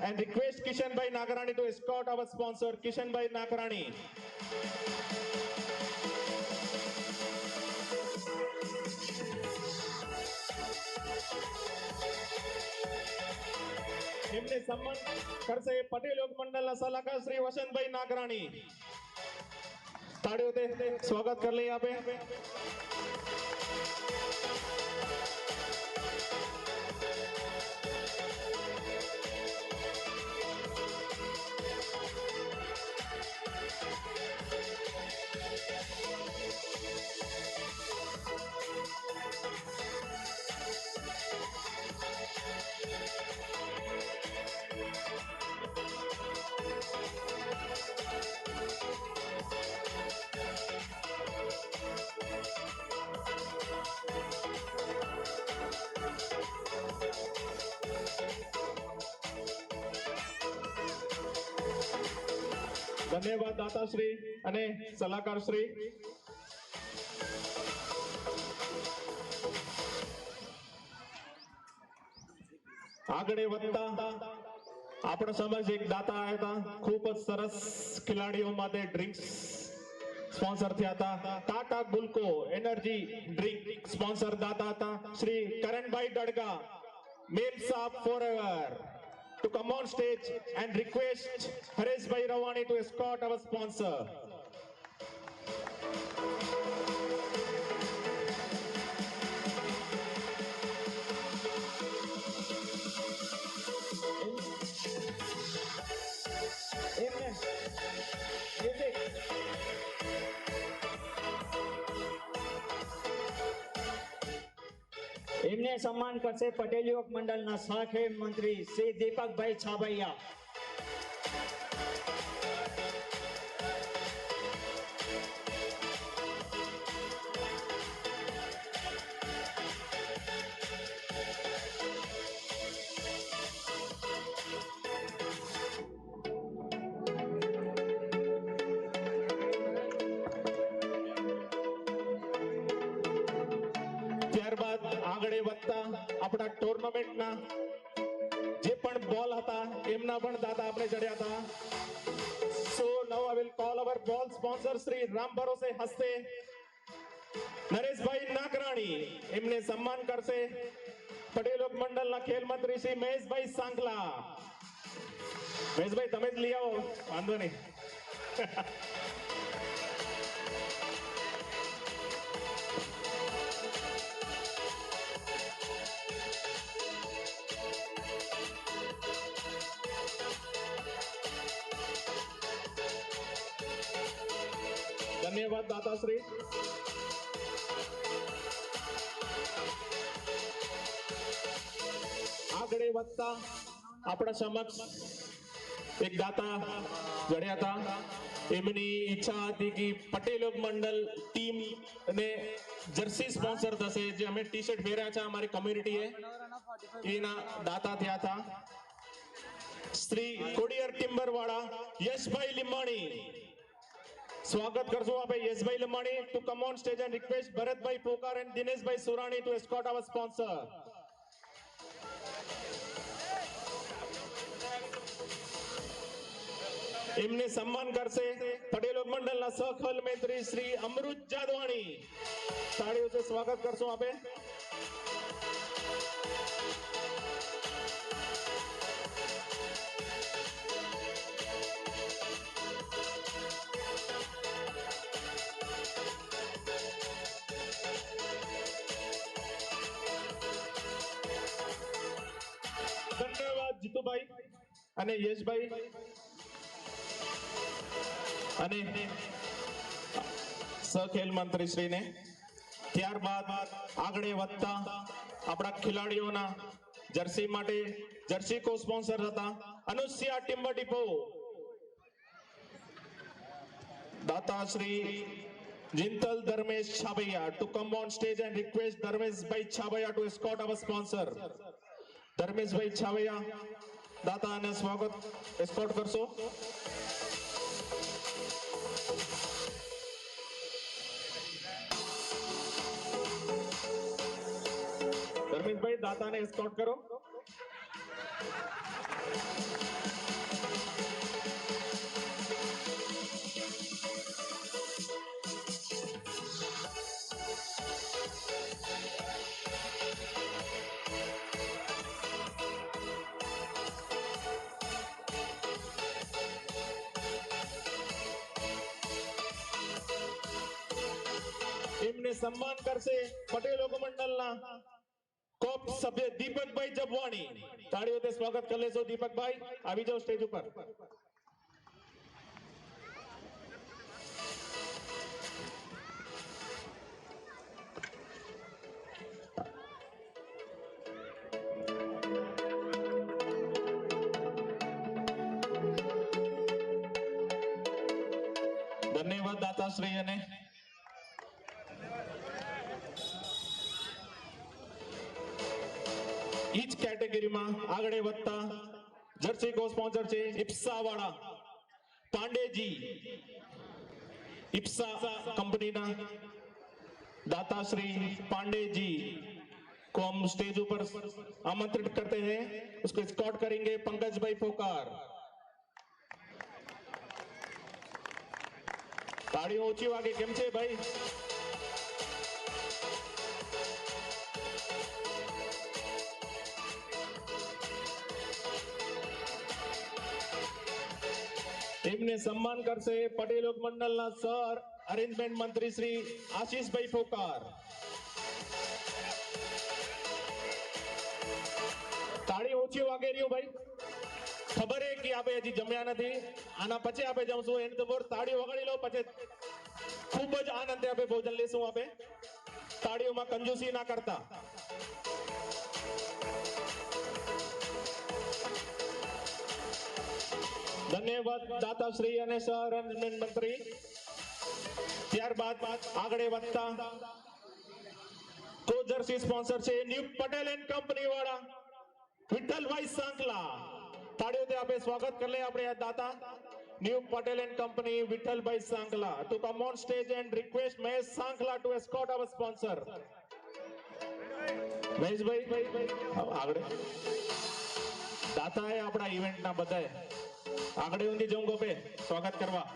and request Kishan Bhai Nagarani to escort our sponsor Kishan Bhai Nagarani. એમને સન્માન કરશે પટેલ યોગ મંડળના સલાહકાર શ્રી વસંતભાઈ નાગરાણી. તાળીઓથી સ્વાગત કરી લઈએ આપે. ધન્યવાદ દાતાશ્રી અને સલાહકારશ્રી. આગળ વધતા આપણા સમક્ષ એક દાતા આવ્યા હતા. ખૂબ જ સરસ ખેલાડીઓ માટે ડ્રિંક્સ સ્પોન્સર થયા હતા. Tata Gluco energy drink sponsor દાતા હતા Shri Karanbhai Dadga. Ma'am saab forever to come on stage and request Haresh Bhai Rawani to escort our sponsor. એમને સન્માન કરશે પટેલ યુવક મંડળના સહકારી મંત્રી શ્રી દીપકભાઈ છાબૈયા. ત્યારબાદ આગળ વધતા આપણા ટુર્નામેન્ટના જે પણ બોલ હતા એમના પણ દાતા આપણે ચડ્યા હતા. સો નાઉ આઈ વિલ કોલ અવર બોલ સ્પોન્સર શ્રી રામ ભરોસે હસ્તે નરેશભાઈ નાગરાણી. એમને સન્માન કરશે પટેલ યોગ મંડળના ખેલ મંત્રી શ્રી મહેશભાઈ સાંકલા. મહેશભાઈ તમે જ લઈ આવો, વાંધો નહીં. ધન્યવાદ દાતાશ્રી. આગળ વધતા આપણા સમક્ષ એક દાતા જડ્યા હતા. એમની ઈચ્છા હતી કે પટેલ યોગ મંડળ ટીમ ને જર્સી સ્પોન્સર થશે, જે અમે ટી શર્ટ પહેર્યા છે અમારી કમ્યુનિટીએ, એના દાતા થયા હતા. શ્રી કોડિયર ટિમ્બર વાળા યશભાઈ લીંબાણી, સ્વાગત કરજો આપણે Yashbhai Limbani to come on stage and request Bharatbhai Pokar and Dineshbhai Surani to escort our sponsor. એમને સન્માન કરશે પટેલ મંડળના સહખલ મંત્રી શ્રી અમૃત જાદવાણી. તાળીઓથી સ્વાગત કરશો આપે. ધન્યવાદ જીતુભાઈ અને યશભાઈ અને સહખેલ મંત્રી શ્રીને. ત્યારબાદ આગળ વધતા આપણા ખેલાડીઓના જર્સી માટે જર્સી કો સ્પોન્સર હતા અનુસ્યા ટિમ્બર ડિપો, દાતા Shri Jintal Dharmesh Chhabaiya to come on stage and request Dharmeshbhai Chhabaiya to escort our sponsor. Dharmeshbhai Chhabaiya દાતાને સ્વાગત એસ્કોર્ટ કરશો. ધર્મેશભાઈ દાતાને એસ્કોર્ટ કરો. એમને સન્માન કરશે પટેલ યોગ મંડળના કોપ સભ્ય દીપકભાઈ જબવાણી. તાળીઓથી સ્વાગત કરી લેશો દીપકભાઈ, આવી જાઓ સ્ટેજ ઉપર. ધન્યવાદ દાતાશ્રી. અને ઈચ કેટેગરીમાં આગળ વધતા જર્સી કો સ્પોન્સર છે ઇપ્સા વાળા પાંડેજી. ઇપ્સા કંપનીના दाताश्री पांडे जी को हम स्टेज ऊपर आमंत्रित करते हैं, उसको स्कॉट करेंगे पंकज भाई पोकार. ताड़ियों ऊंची वागे केम छे भाई. એમને સન્માન કરશે પટેલ યોગ મંડળના સર અરેન્જમેન્ટ મંત્રી શ્રી આશીષભાઈ પોકાર. તાળી ઓછી વાગે રહ્યું ભાઈ. ખબર હે કે આપણે હજી જમ્યા નથી, આના પછી આપણે જમશું. એને તો બોર તાળી વગાડી લો, પછી ખૂબ જ આનંદે આપણે ભોજન લેશું. આપણે તાળીઓમાં કંજૂસી ના કરતા. ધન્યવાદ દાતાશ્રી અને સર અરેન્જમેન્ટ મંત્રી. ત્યારબાદ આગળ વધતા કો જર્સી સ્પોન્સર છે નિયુક્ત પટેલ એન્ડ કંપની વાળા વિઠ્ઠલભાઈ સાંકલા. તાળીઓથી આપણે સ્વાગત કરી લે આપણે આ દાતા નિયુક્ત Patel and company Vitthalbhai Sankla to come on stage and request Mahesh Sankla to escort our sponsor. Maheshbhai આગળ દાતા એ આપણા ઇવેન્ટના બધાએ આગળ ઊંધી જવું ગોપે સ્વાગત કરવા.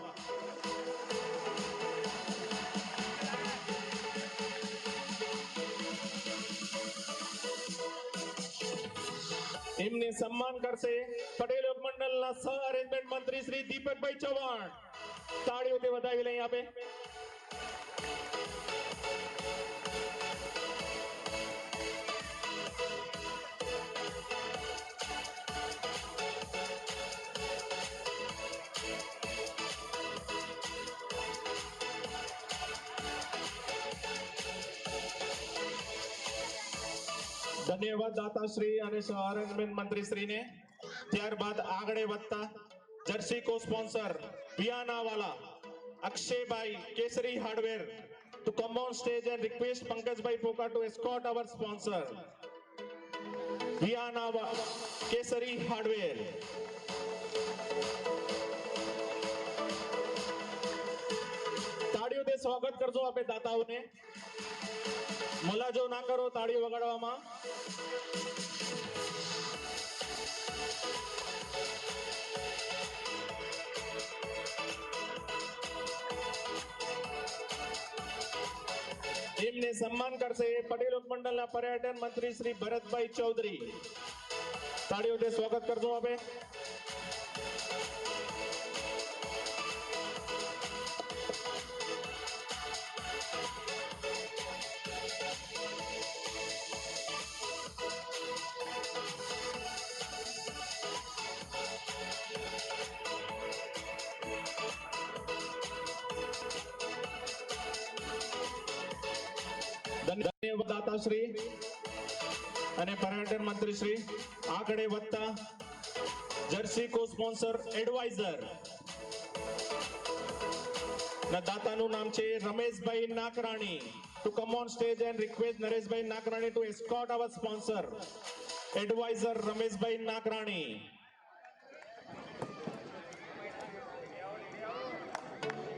એમને સન્માન કરશે પટેલ યોગ મંડળના સહ અરેન્જમેન્ટ મંત્રી શ્રી દીપકભાઈ ચૌહાણ. તાળીઓથી વધાવી લઈ આપે. ધન્યવાદ દાતાશ્રી અને સહ અરેન્જમેન્ટ મંત્રીશ્રીને. ત્યારબાદ આગળ વધતા જર્સી કો સ્પોન્સર વિયાનાવાલા અક્ષયભાઈ કેસરી hardware to come on stage and request Pankajbhai Poka to escort our sponsor Viana Kesari Hardware. તાળીઓથી સ્વાગત કરજો આપે દાતાઓને. મલાજો ના કરો તાળીઓ વગાડવામાં. એમને સન્માન કરશે પટેલ ઉપમંડળના પર્યટન મંત્રી શ્રી ભરતભાઈ ચૌધરી. તાળીઓથી સ્વાગત કરજો આપે. ધન્યવાદ દાતાશ્રી અને પર્યટન મંત્રી શ્રી. આગળ વધતા જર્સી કો સ્પોન્સર એડવાઇઝર ના દાતાનું નામ છે Rameshbhai Nakrani. To come on stage and request Nareshbhai Nakrani to escort our sponsor advisor Rameshbhai Nakrani.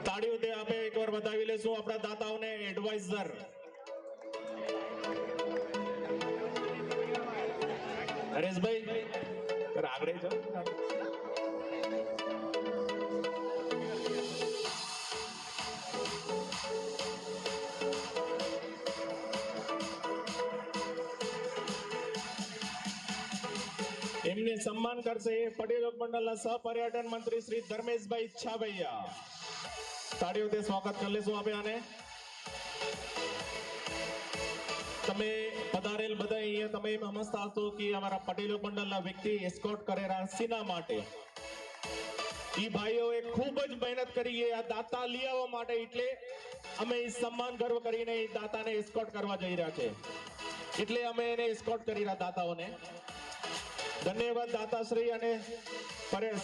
તાળીઓથી આપે એકવાર વધાવી લેશું આપણા દાતાઓને. એડવાઇઝર હરેશભાઈ આગળ જો. એમને સન્માન કરશે પટેલ ઉપમંડળના સહ પર્યટન મંત્રી શ્રી ધર્મેશભાઈ છાવૈયા. તાળીઓથી સ્વાગત કરી લેશું આપણે આને. તમે પધારેલ બધા અહીંયા તમે સમજતા હશો કે અમારા પટેલ ઉપમંડળના વ્યક્તિ એસ્કોર્ટ કરેલા સીના માટે ઈ ભાઈઓએ ખૂબ જ મહેનત કરી આ દાતા લઈ આવવા માટે. એટલે અમે સન્માન ગર્વ કરીને એ દાતાને એસ્કોર્ટ કરવા જઈ રહ્યા છે. એટલે અમે એને એસ્કોર્ટ કરી રહ્યા દાતાઓને. ધન્યવાદ દાતાશ્રી અને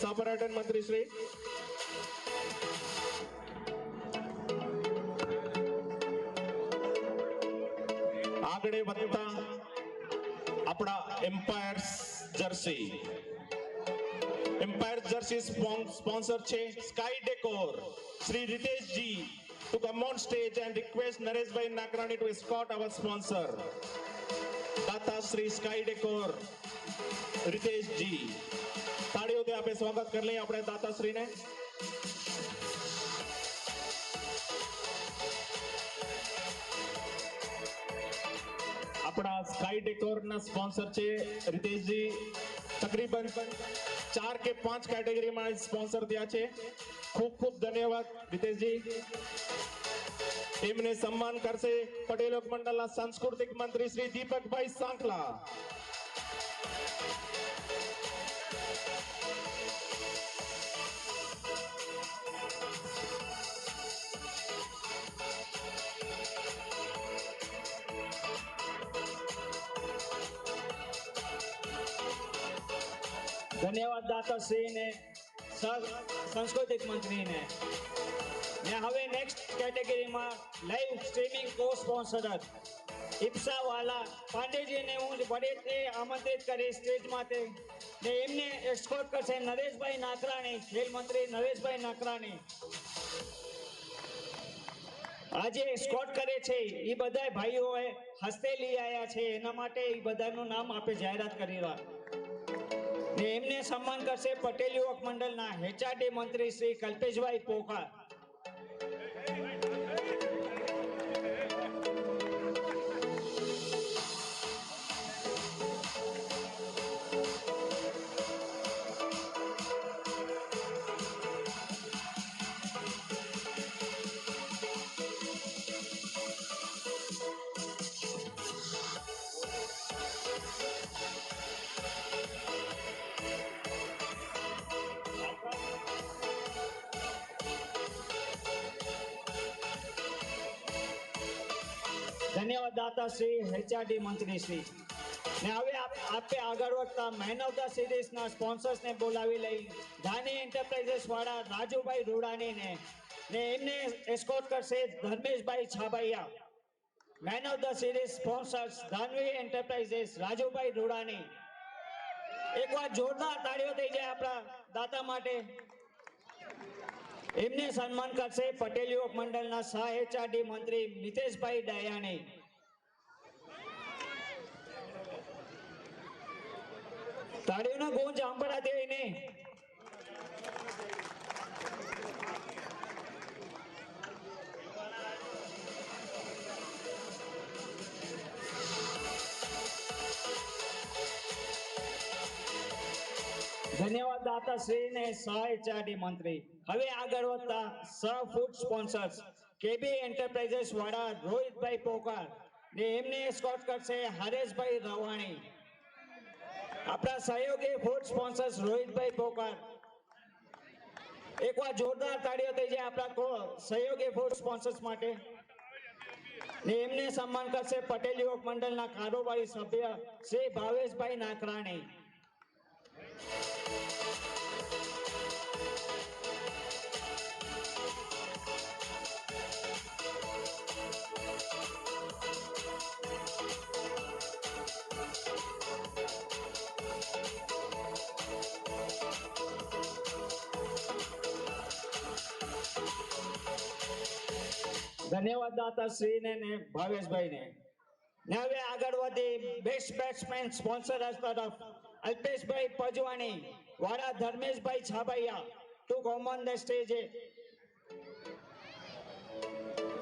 સહપર્યટન મંત્રી શ્રી. આગળ વધતા આપણા umpires jersey. Umpire jersey sponsor છે Sky Decor Shri Riteshji. To come on stage and request Nareshbhai Nakrani to escort our sponsor દાતા શ્રી સ્કાય ડેકોર રીતેશજી. તાળીઓથી આપણે સ્વાગત કરી લઈએ આપણે દાતાશ્રીને. આપણા સ્કાય ડેકોર ના સ્પોન્સર છે રીતેશજી. તકરીબન 4 કે 5 કેટેગરીમાં સ્પોન્સર થયા છે. ખૂબ ખૂબ ધન્યવાદ રીતેશજી. એમને સન્માન કરશે પટેલ ઉપમંડળના સાંસ્કૃતિક મંત્રી શ્રી દીપકભાઈ સાંકલા. ધન્યવાદ દાતાશ્રીને સાંસ્કૃતિક મંત્રીને. ને હવે નેક્સ્ટ કેટેગરીમાં લાઈવ સ્ટ્રીમિંગ કો સ્પોન્સર ઇપ્સાવાલા પાંડેજીને હું વડેથી આમંત્રિત કરી સ્ટેજ માટે. ને એમને એસ્કોર્ટ કરશે નરેશભાઈ નાકરાણી, ખેલ મંત્રી નરેશભાઈ નાકરાણી. આજે એસ્કોર્ટ કરે છે એ બધા ભાઈઓએ હસ્તે લઈ આવ્યા છે. એના માટે એ બધાનું નામ આપણે જાહેરાત કરી રહ્યા. ને એમને સન્માન કરશે પટેલ યુવક મંડળના HRD મંત્રી શ્રી કલ્પેશભાઈ પોકાર. ધન્યવાદ દાતાશ્રી HRD મંત્રી શ્રી. ને હવે આપે આગળ વધતા મેન ઓફ ધ સિરીઝના સ્પોન્સર્સને બોલાવી લઈ ધાની એન્ટરપ્રાઇઝેસ વાળા રાજુભાઈ રૂડાણીને ને એમને એસ્કોર્ટ કરશે Dharmeshbhai Chhabaiya. Man of the series sponsors Dhanvi enterprises Rajubhai Rudani. એકવાર જોરદાર તાળીઓ થઈ જાય આપણા દાતા માટે. એમને સન્માન કરશે પટેલ યુવક મંડળના સહ એચઆરડી મંત્રી મિતેશભાઈ દયાણી. તાળીઓનો ગુંજ સાંભળાતી હોય ને. ધન્યવાદ દાતાશ્રીને સહ એચઆરડી મંત્રી. હવે આગળ વધતા સહ ફૂડ સ્પોન્સર્સ કેબી એન્ટરપ્રાઇઝેસ વાળા રોહિતભાઈ પોકાર ને એમને એસ્કોર્ટ કરશે હરેશભાઈ રવાણી. આપણા સહયોગી ફૂડ સ્પોન્સર્સ રોહિતભાઈ પોકાર. એકવાર જોરદાર તાળીઓ થઈ જાય આપણા સહયોગી ફૂડ સ્પોન્સર્સ માટે. ને એમને સન્માન કરશે પટેલ યુવક મંડળના કારોબારી સભ્ય શ્રી ભાવેશભાઈ નાકરાણી. ધન્યવાદ દાતાશ્રીને ને ભાવેશભાઈને. ને હવે આગળ વધી બેસ્ટ બેટ્સમેન સ્પોન્સર તરફ અલ્પેશભાઈ પજવાણી વાળા Dharmeshbhai Chhabaiya to come on the stage.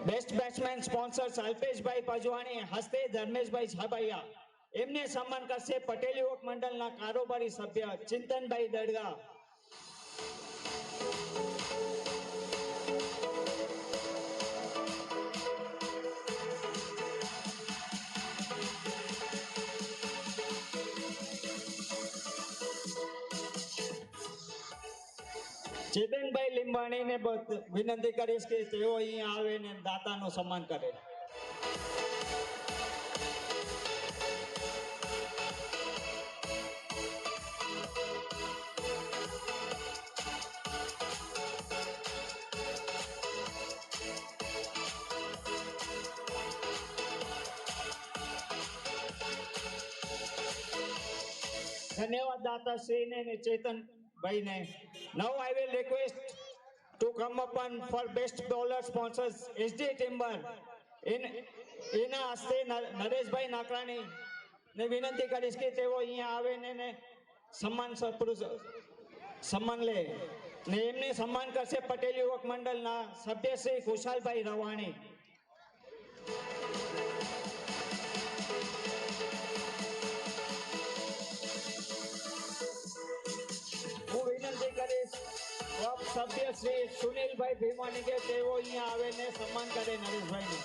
Best batsman sponsors Alpeshbhai Pajwani હસ્તે ધર્મેશભાઈ છાબૈયા. એમને સન્માન કરશે પટેલ યુવક મંડળના કારોબારી સભ્ય ચિંતનભાઈ દડગા. ચેતનભાઈ લીંબાણીને વિનંતી કરીશ કે તેઓ અહીંયા આવે ને દાતાનું સન્માન કરે. ધન્યવાદ દાતાશ્રીને ને ચેતનભાઈને. Now I will request to come upon for best bowler sponsors SD Timber એના હસ્તે નરેશભાઈ નાકરાણી ને વિનંતી કરીશ કે તેઓ અહીંયા આવે ને સન્માન લે. ને એમને સન્માન કરશે પટેલ યુવક મંડળના સભ્ય શ્રી ખુશાલભાઈ રવાણી. હું વિનંતી કરીશ સભ્ય શ્રી સુનિલભાઈ ભીમાણી કે તેઓ અહીંયા આવે ને સન્માન કરે નરેશભાઈને.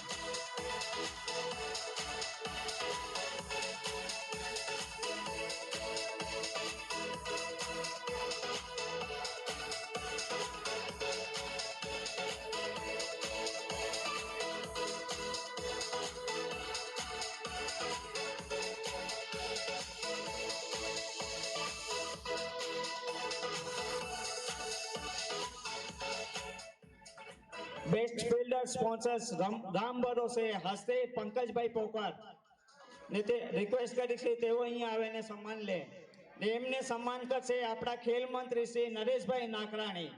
બેસ્ટ ફિલ્ડર સ્પોન્સર્સ રામ ભરોસે હસ્તે પંકજભાઈ પોકાર ને તે રિક્વેસ્ટ કરી છે તેઓ અહીંયા આવે ને સન્માન લે. ને એમને સન્માન કરશે આપણા ખેલ મંત્રી શ્રી નરેશભાઈ નાકરાણી.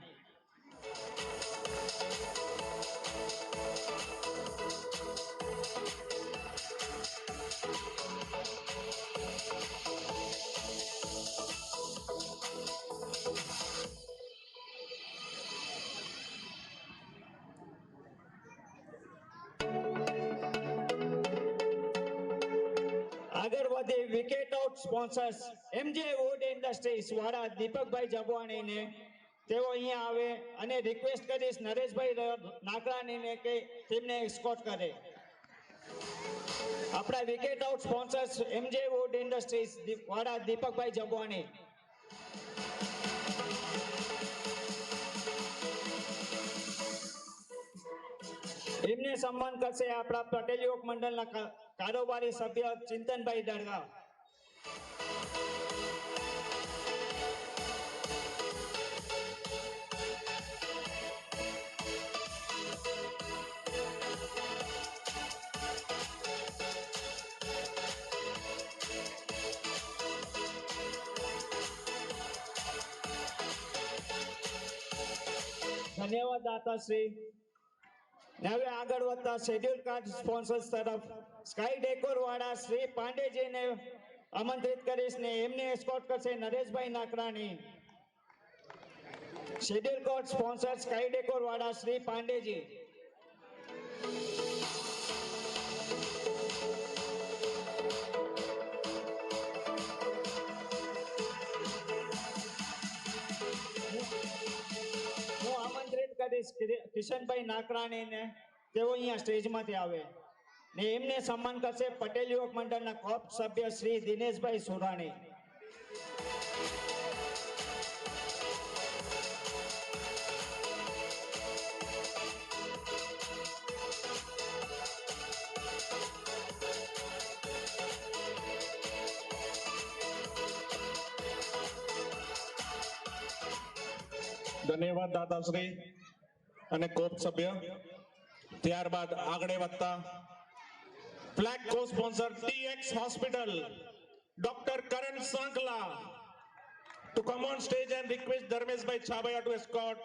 આગળ વધી wicket out sponsors એમજે wood industries વાળા દીપકભાઈ જબવાણીને તેઓ અહીંયા આવે અને રિક્વેસ્ટ કરીશ નરેશભાઈ નાકરાણીને કે તેમને એસ્કોર્ટ કરે. આપણા wicket out sponsors એમજે wood industries વાળા દીપકભાઈ જબવાણી. એમને સન્માન કરશે આપણા પટેલ યુવક મંડળના કારોબારી સભ્ય ચિંતનભાઈ દડગા. ધન્યવાદ દાતાશ્રી. ને હવે આગળ વધતા શેડ્યુલ કાસ્ટ સ્પોન્સર્સ તરફ સ્કાય ડેકોર વાળા શ્રી પાંડેજીને આમંત્રિત કરીશ ને એમને એસ્કોર્ટ કરશે Nareshbhai Nakrani. Schedule caste sponsor sky decor વાળા શ્રી પાંડેજી. હું આમંત્રિત કરીશ કિશનભાઈ નાકરાણીને, તેઓ અહીંયા સ્ટેજમાંથી આવે ને એમને સન્માન કરશે પટેલ યુવક મંડળના કોપ સભ્ય શ્રી દિનેશભાઈ સુરાણી. ધન્યવાદ દાદાશ્રી અને કોપ સભ્ય. ત્યારબાદ આગળ વધતા flag co sponsor TX hospital doctor Karan Sankla to come on stage and request Dharmeshbhai Chabaya to escort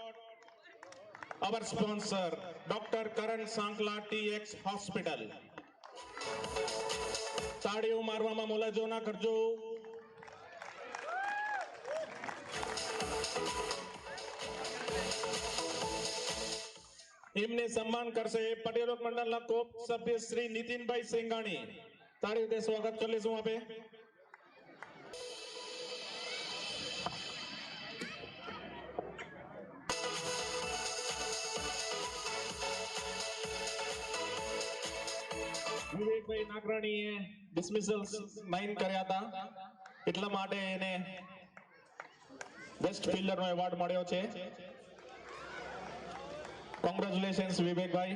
our sponsor Dr. Karan Sankla TX Hospital. તાળીઓ મારવામાં મોલાજો ના કરજો. એમને સન્માન કરશે પટેલ મંડળના કોપ સભ્ય શ્રી નીતિનભાઈ સિંઘાણી. તાળીઓથી સ્વાગત કરી લઈશું આપે. વિવેકભાઈ નાકરાણીએ ડિસમિસલ 9 કર્યા હતા, એટલા માટે એને બેસ્ટ ફિલ્ડરનો એવોર્ડ મળ્યો છે. Congratulations Vivekbhai.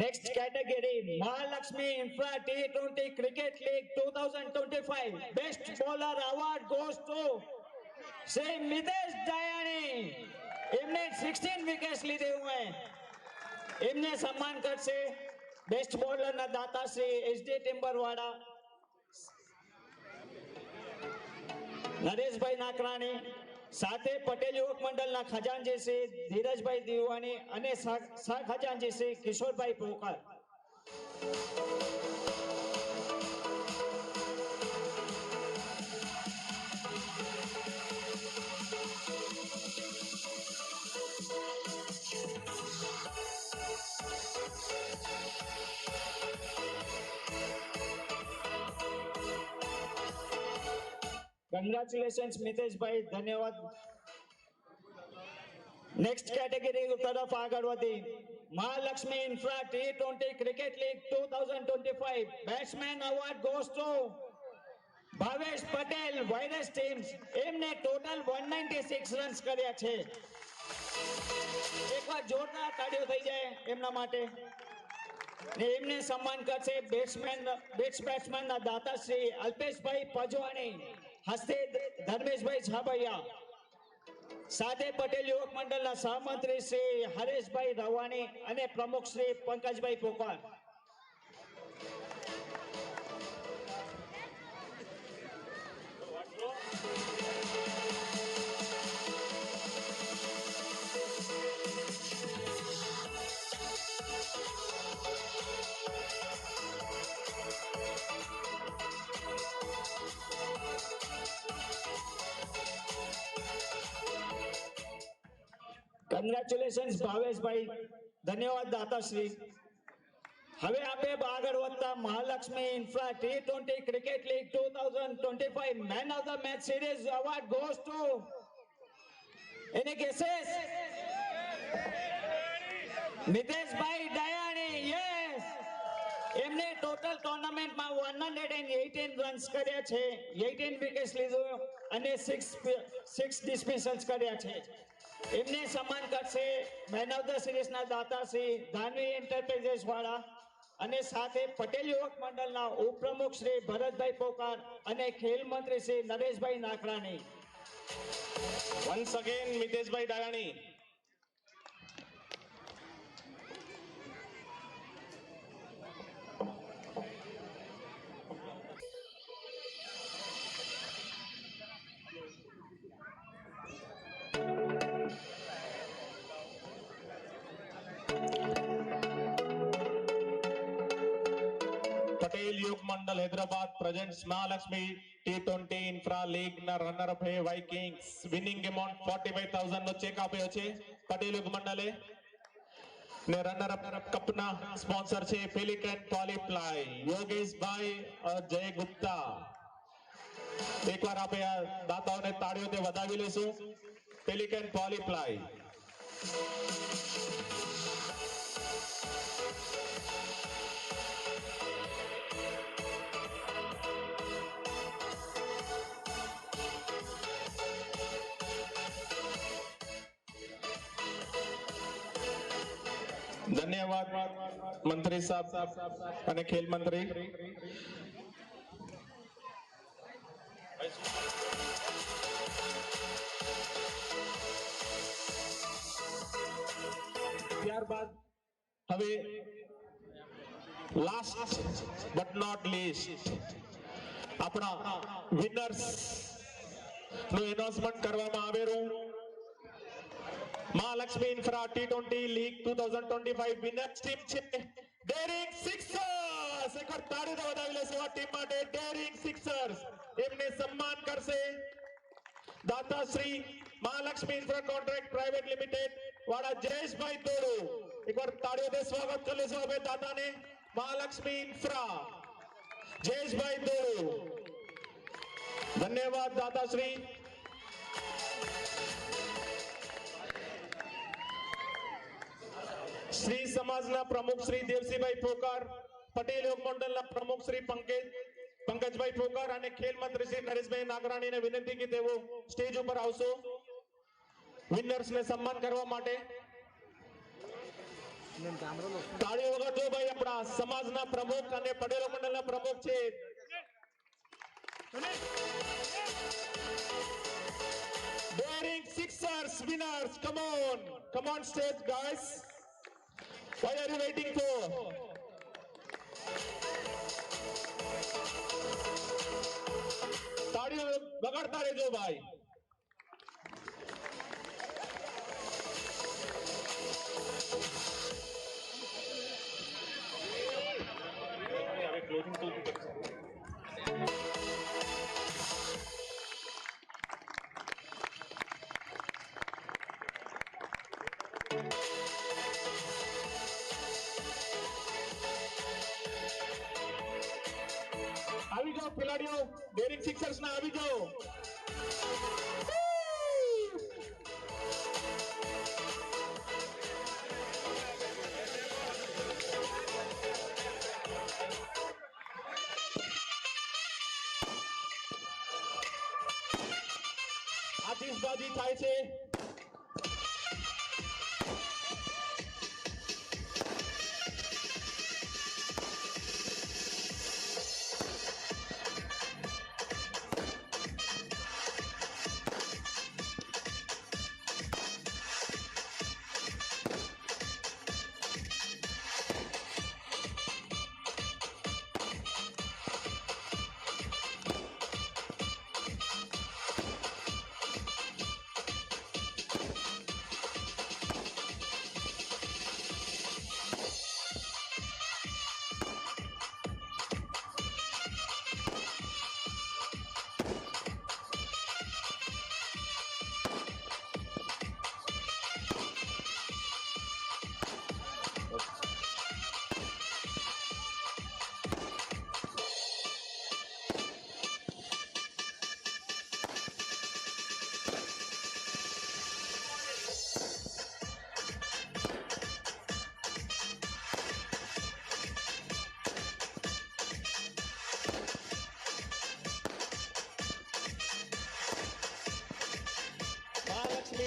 Next category, Mahalakshmi Infra T20 Cricket League 2025. Best Bowler Award goes to Shri Mitesh Dayani. એમને 16 વિકેટ્સ લીધે हुए हैं. એમને સન્માન કરશે બેસ્ટ બોલરના દાતા શ્રી એસડી ટિમ્બરવાડા નરેશભાઈ નાકરાણી, સાથે પટેલ યુવક મંડળના ખજાનજી શ્રી ધીરજભાઈ દીવાની અને સહ ખજાનજી શ્રી કિશોરભાઈ પોકાર. Congratulations Mitesh bhai, धन्यवाद. नेक्स्ट कैटेगरी तरफ આગળ વધી Mahalakshmi infra T20 cricket league 2025. Batsman award goes two Bhavesh Patel virus teams. એમને ટોટલ 196 રન્સ કર્યા છે. એકવાર જોરદાર તાળીઓ થઈ જાય એમના માટે. ને એમને સન્માન કરશે બેટ્સમેનના દાતા શ્રી અલ્પેશભાઈ પજવાણી, હસ્તે ધર્મેશભાઈ છાબૈયા, સાથે પટેલ યુવક મંડળના સહમંત્રી શ્રી હરેશભાઈ રવાણી અને પ્રમુખ શ્રી પંકજભાઈ પોકાર. Congratulations ભાવેશભાઈ, ધન્યવાદ દાતાશ્રી. હવે આપણે આગળ વધતા Mahalakshmi infra T20 cricket league 2025 man of the match series award goes to any cases Miteshbhai Dayani. Yes, એમને ટોટલ ટુર્નામેન્ટમાં 118 રન્સ કર્યા છે, 18 વિકેટ્સ લીધો અને 6 ડિસમિસલ્સ કર્યા છે. એમને સન્માન કરશે મેન ઓફ ધ સિરીઝના દાતા શ્રી ધાનવી એન્ટરપ્રાઇઝેસ વાળા અને સાથે પટેલ યુવક મંડળના ઉપપ્રમુખ શ્રી ભરતભાઈ પોકાર અને ખેલ મંત્રી Shri Nareshbhai Nakrani. Once again Miteshbhai Dayani. Yug Mandal Hyderabad presents Mahalakshmi T20 infra league ના રનર અપ હે વાઇકિંગ્સ વિનિંગ એમાઉન્ટ 45000 નો ચેક આપ્યો છે પટેલ યુગ મંડલે ને રનર અપ કપ ના સ્પોન્સર છે પેલિકન પોલીપ્લાય યોગેશભાઈ જય ગુપ્તા એકવાર આપણે આ દાતાઓને તાળીઓથી વધાવી લેશું પેલિકન પોલીપ્લાય धन्यवाद मंत्री साहब અને ખેલ મંત્રી ત્યારબાદ હવે લાસ્ટ બટ નોટ લીસ્ટ આપણા વિનર્સ નું એનાઉન્સમેન્ટ કરવામાં આવેલું Mahalakshmi infra T20 league 2025 winners team છે ડેરિંગ સિક્સર્સ એકવાર તાળીઓ વધાવી લેશો આ ટીમ માટે ડેરિંગ સિક્સર્સ એમને સન્માન કરશે દાતા Shri Mahalakshmi infra contract private limited वाला जयेशભાઈ તોડુ એકવાર તાળીઓથી સ્વાગત કરી લેશો હવે દાતાને महालक्ष्मी इंफ्रा जयेशભાઈ તોડુ ધન્યવાદ દાતા શ્રી श्री समाजना प्रमुख श्री देवसीभाई फोकार पटेल योग मंडलના પ્રમુખ શ્રી પંકજભાઈ ફોકાર અને ખેલ મંત્રી શ્રી નરેશભાઈ નાગરાણીને વિનંતી કે તેઓ સ્ટેજ ઉપર આવશો વિનર્સને સન્માન કરવા માટે તાળીઓ વગાડજો ભાઈ આપણા સમાજના પ્રમુખ અને પટેલ योग મંડલના પ્રમુખ છે daring Sixers winners come on stage guys. What are you waiting for? ताड़ियों बगाड़ता रहो भाई આવી જાઓ ખેલાડીઓ ડેરિંગ સિક્સર્સ ના આવી જાઓ આતિશબાજી થાય છે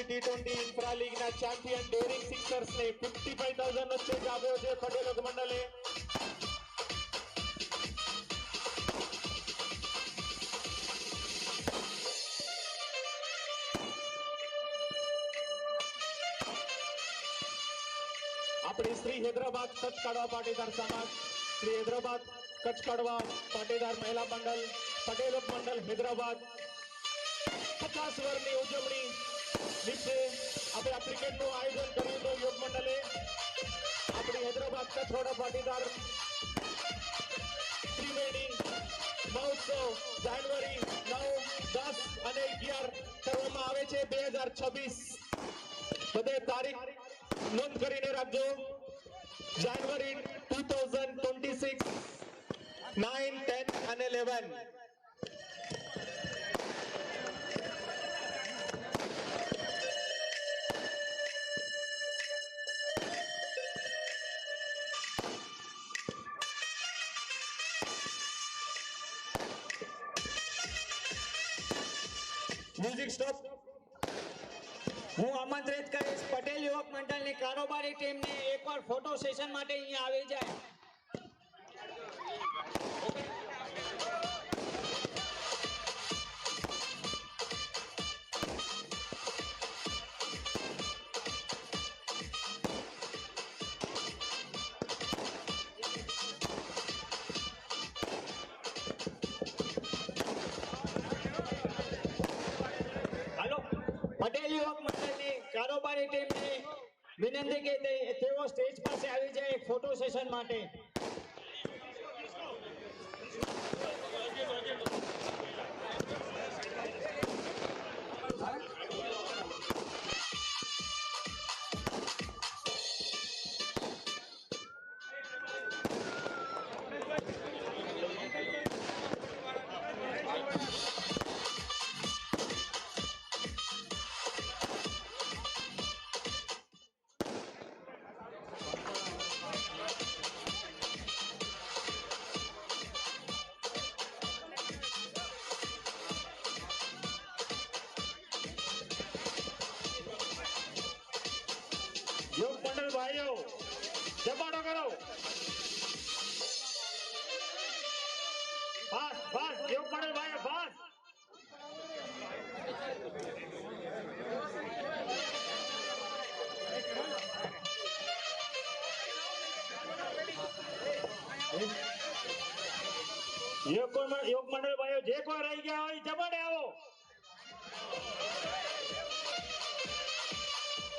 T20 ઇન્ફ્રા લીગના ચેમ્પિયન ડેરિંગ સિક્સર્સને 55,000 નો ચેક આપ્યો છે પટેલ योग મંડલે આપણી શ્રી હૈદરાબાદ કચ્છ કાઢવા પાટીદાર સમાજ શ્રી હૈદરાબાદ કચ્છ કાઢવા પાટીદાર મહિલા મંડળ પટેલ योग મંડળ હૈદરાબાદ 50 વર્ષની ઉજવણી નીચે આપણે આ ક્રિકેટનું આયોજન કર્યું હતું યોગ મંડળે આપણી હૈદરાબાદ કચ્છવાડા પાટીદાર શ્રી ત્રિવેણી મહોત્સવ જાન્યુઆરી 9, 10 અને 11 કરવામાં આવે છે 2026 બધે તારીખ નોંધ કરીને રાખજો જાન્યુઆરી 2026 9, 10 અને 11 મ્યુઝિક સ્ટોપ. હું આમંત્રિત કરીશ પટેલ યુવક મંડળની કારોબારી ટીમને એકવાર ફોટો સેશન માટે અહીંયા આવી જાય. હાલો, પટેલ યુવક મંડળની કારોબારી ટીમને વિનંતી કે તેઓ સ્ટેજ પાસે આવી જાય એક ફોટો સેશન માટે. યુવક મંડળ ભાઈઓ જમાડો કરો. બસ બસ યુવક મંડળ ભાઈઓ બસ. યુવક મંડળ ભાઈઓ જે કોઈ રહી ગયા હોય જમાડે આવો.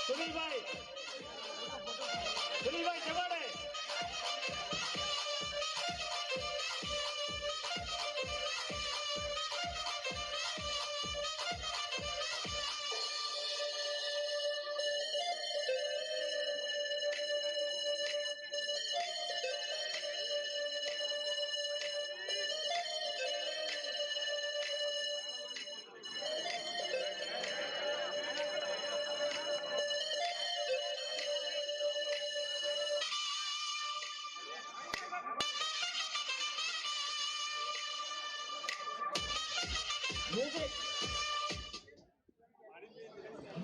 સુનિલભાઈ જમાડે.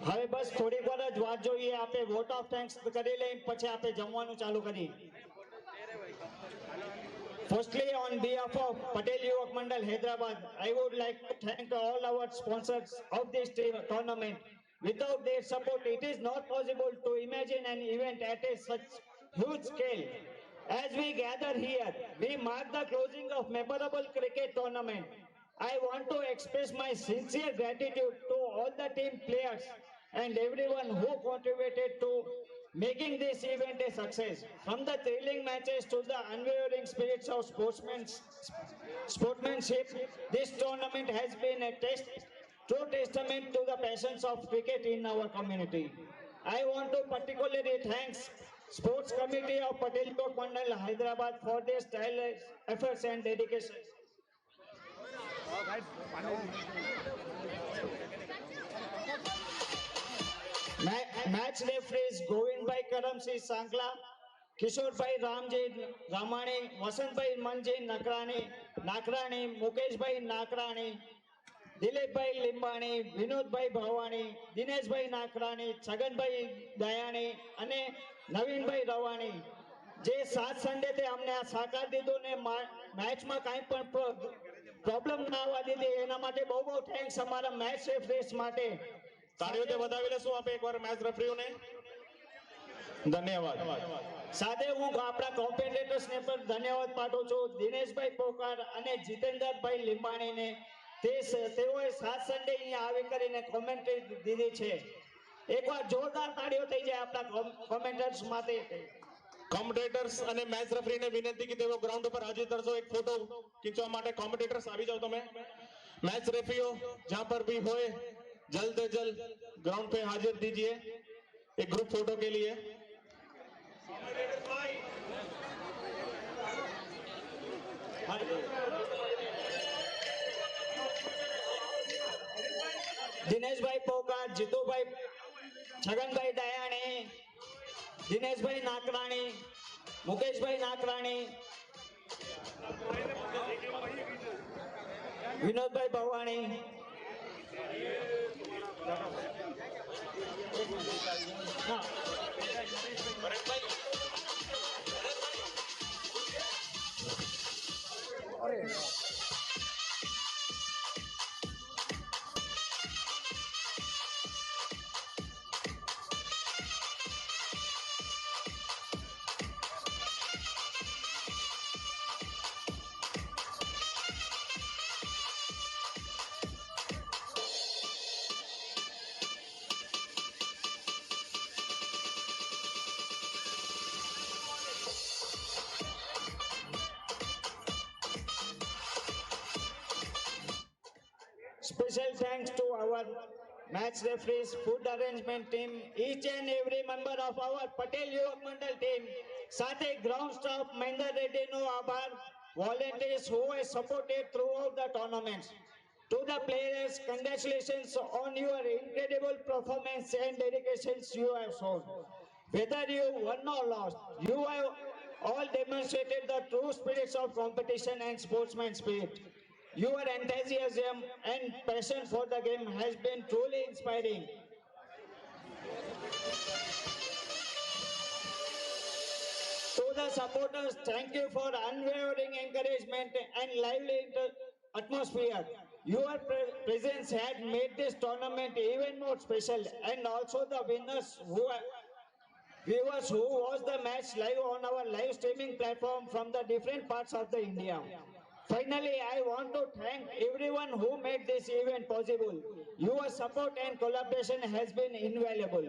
હવે બસ થોડીક વાર જ વાત જોઈએ. આપણે વોટ ઓફ થેન્ક્સ કરી લઈને પછી આપણે જમવાનું ચાલુ કરીએ. Firstly, on behalf of Patel Yuvak Mandal Hyderabad, I would like to thank all our sponsors of this tournament. Without their support, it is not possible to imagine an event at a such huge scale. As we gather here, we mark the closing of memorable cricket tournament. I want to express my sincere gratitude to all the team players and everyone who contributed to making this event a success. From the thrilling matches to the unwavering spirits of sportsmanship, this tournament has been a true testament to the passions of cricket in our community. I want to particularly thank Sports Committee of Patel Yuvak Mandal Hyderabad for their tireless efforts and dedication. Match referees Govindbhai Karamsinh Sankla, Kishorbhai Ramji Ramani, Vasantbhai Manji Nakrani, Mukeshbhai Nakrani, Dilipbhai Limbani, Vinodbhai Bhavani, Dineshbhai Nakrani, Chaganbhai Dayani અને નવીનભાઈ રવાણી જે સાત Sunday અમને આ સાકાર દીધું ને મેચમાં કાંઈ પણ પ્રોબ્લેમ ના આવવા દીધી એના માટે બહુ બહુ થેન્ક્સ અમારા મેચ રેફરીઝ માટે. તાળીઓથી વધાવી લેશું આપણે એકવાર મેચ રેફરીઓને. ધન્યવાદ. સાથે હું આપણા કોમ્પિટિટર્સને પણ ધન્યવાદ પાઠવું છું. દિનેશભાઈ પોકાર અને જીતેન્દ્રભાઈ લીંબાણીને તેઓએ સાત સન્ડે અહીંયા આવી કરીને કોમેન્ટ્રી દીધી છે. એકવાર જોરદાર તાળીઓ થઈ જાય આપણા કોમેન્ટર્સ માટે. કોમેન્ટેટર્સ અને મેચ રેફરીને વિનંતી કે તેઓ ગ્રાઉન્ડ ઉપર હાજર થશો એક ફોટો ખીંચવા માટે કોમેન્ટેટર્સ આવી જાઓ તમે मैच रेफरियो जहां पर भी होए जल्द से जल्द ग्राउंड पे हाजिर दीजिए एक ग्रुप फोटो के लिए દિનેશભાઈ પોકાર, જીતુભાઈ, છગનભાઈ દયાણી, દિનેશભાઈ નાકરાણી, મુકેશભાઈ Nakrani, Vinodbhai Bhavani, Special thanks to our match referees, food arrangement team, each and every member of our Patel Yuva Mandal team, સાથે ground staff Mahendra Reddy નો આભાર, volunteers who have supported throughout the tournaments. To the players, congratulations on your incredible performance and dedications you have shown. Whether you won or lost, you have all demonstrated the true spirits of competition and sportsman spirit. Your enthusiasm and passion for the game has been truly inspiring. To the supporters, thank you for unwavering encouragement and lively atmosphere. Your presence had made this tournament even more special, and also the viewers who watched the match live on our live streaming platform from the different parts of the India. Finally, I want to thank everyone who made this event possible. Your support and collaboration has been invaluable.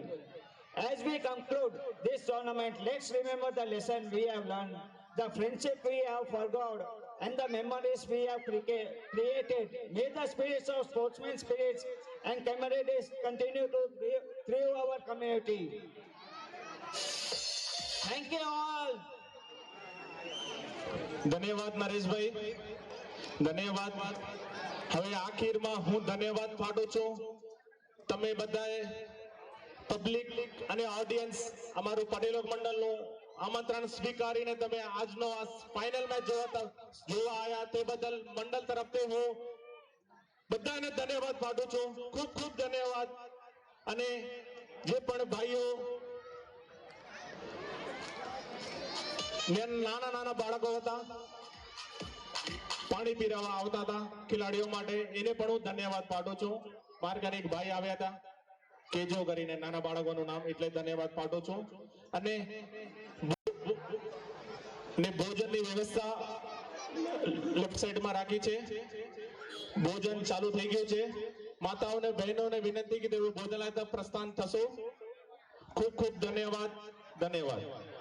As we conclude this tournament, let's remember the lesson we have learned, the friendship we have forged, and the memories we have created. May the spirits of sportsmen spirits and camaraderie continue to thrive our community. Thank you all. ધન્યવાદ નરેશભાઈ ધન્યવાદ હવે આખીરમાં હું ધન્યવાદ પાઠવું છું તમે બધાએ public અને ઓડિયન્સ અમારું પટેલ મંડળનું આમંત્રણ સ્વીકારીને તમે આજનો આ ફાઇનલ મેચ જોવા આવ્યા તે બદલ મંડળ તરફથી હું બધાને ધન્યવાદ પાઠવું છું ખૂબ ખૂબ ધન્યવાદ અને જે પણ ભાઈઓ નાના નાના બાળકો હતા પાણી પીરાવા આવતા હતા ખેલાડીઓ માટે એને પણ હું ધન્યવાદ પાઠવું છું મારા ઘરે એક ભાઈ આવ્યા હતા કેજો કરીને નાના બાળકોનું નામ એટલે ધન્યવાદ પાઠવું છું અને ભોજનની વ્યવસ્થા લેફ્ટ સાઈડમાં રાખી છે ભોજન ચાલુ થઈ ગયું છે માતાઓને બહેનોને વિનંતી કે તેઓ ભોજનાલય તરફ પ્રસ્થાન થશો ખૂબ ખૂબ ધન્યવાદ ધન્યવાદ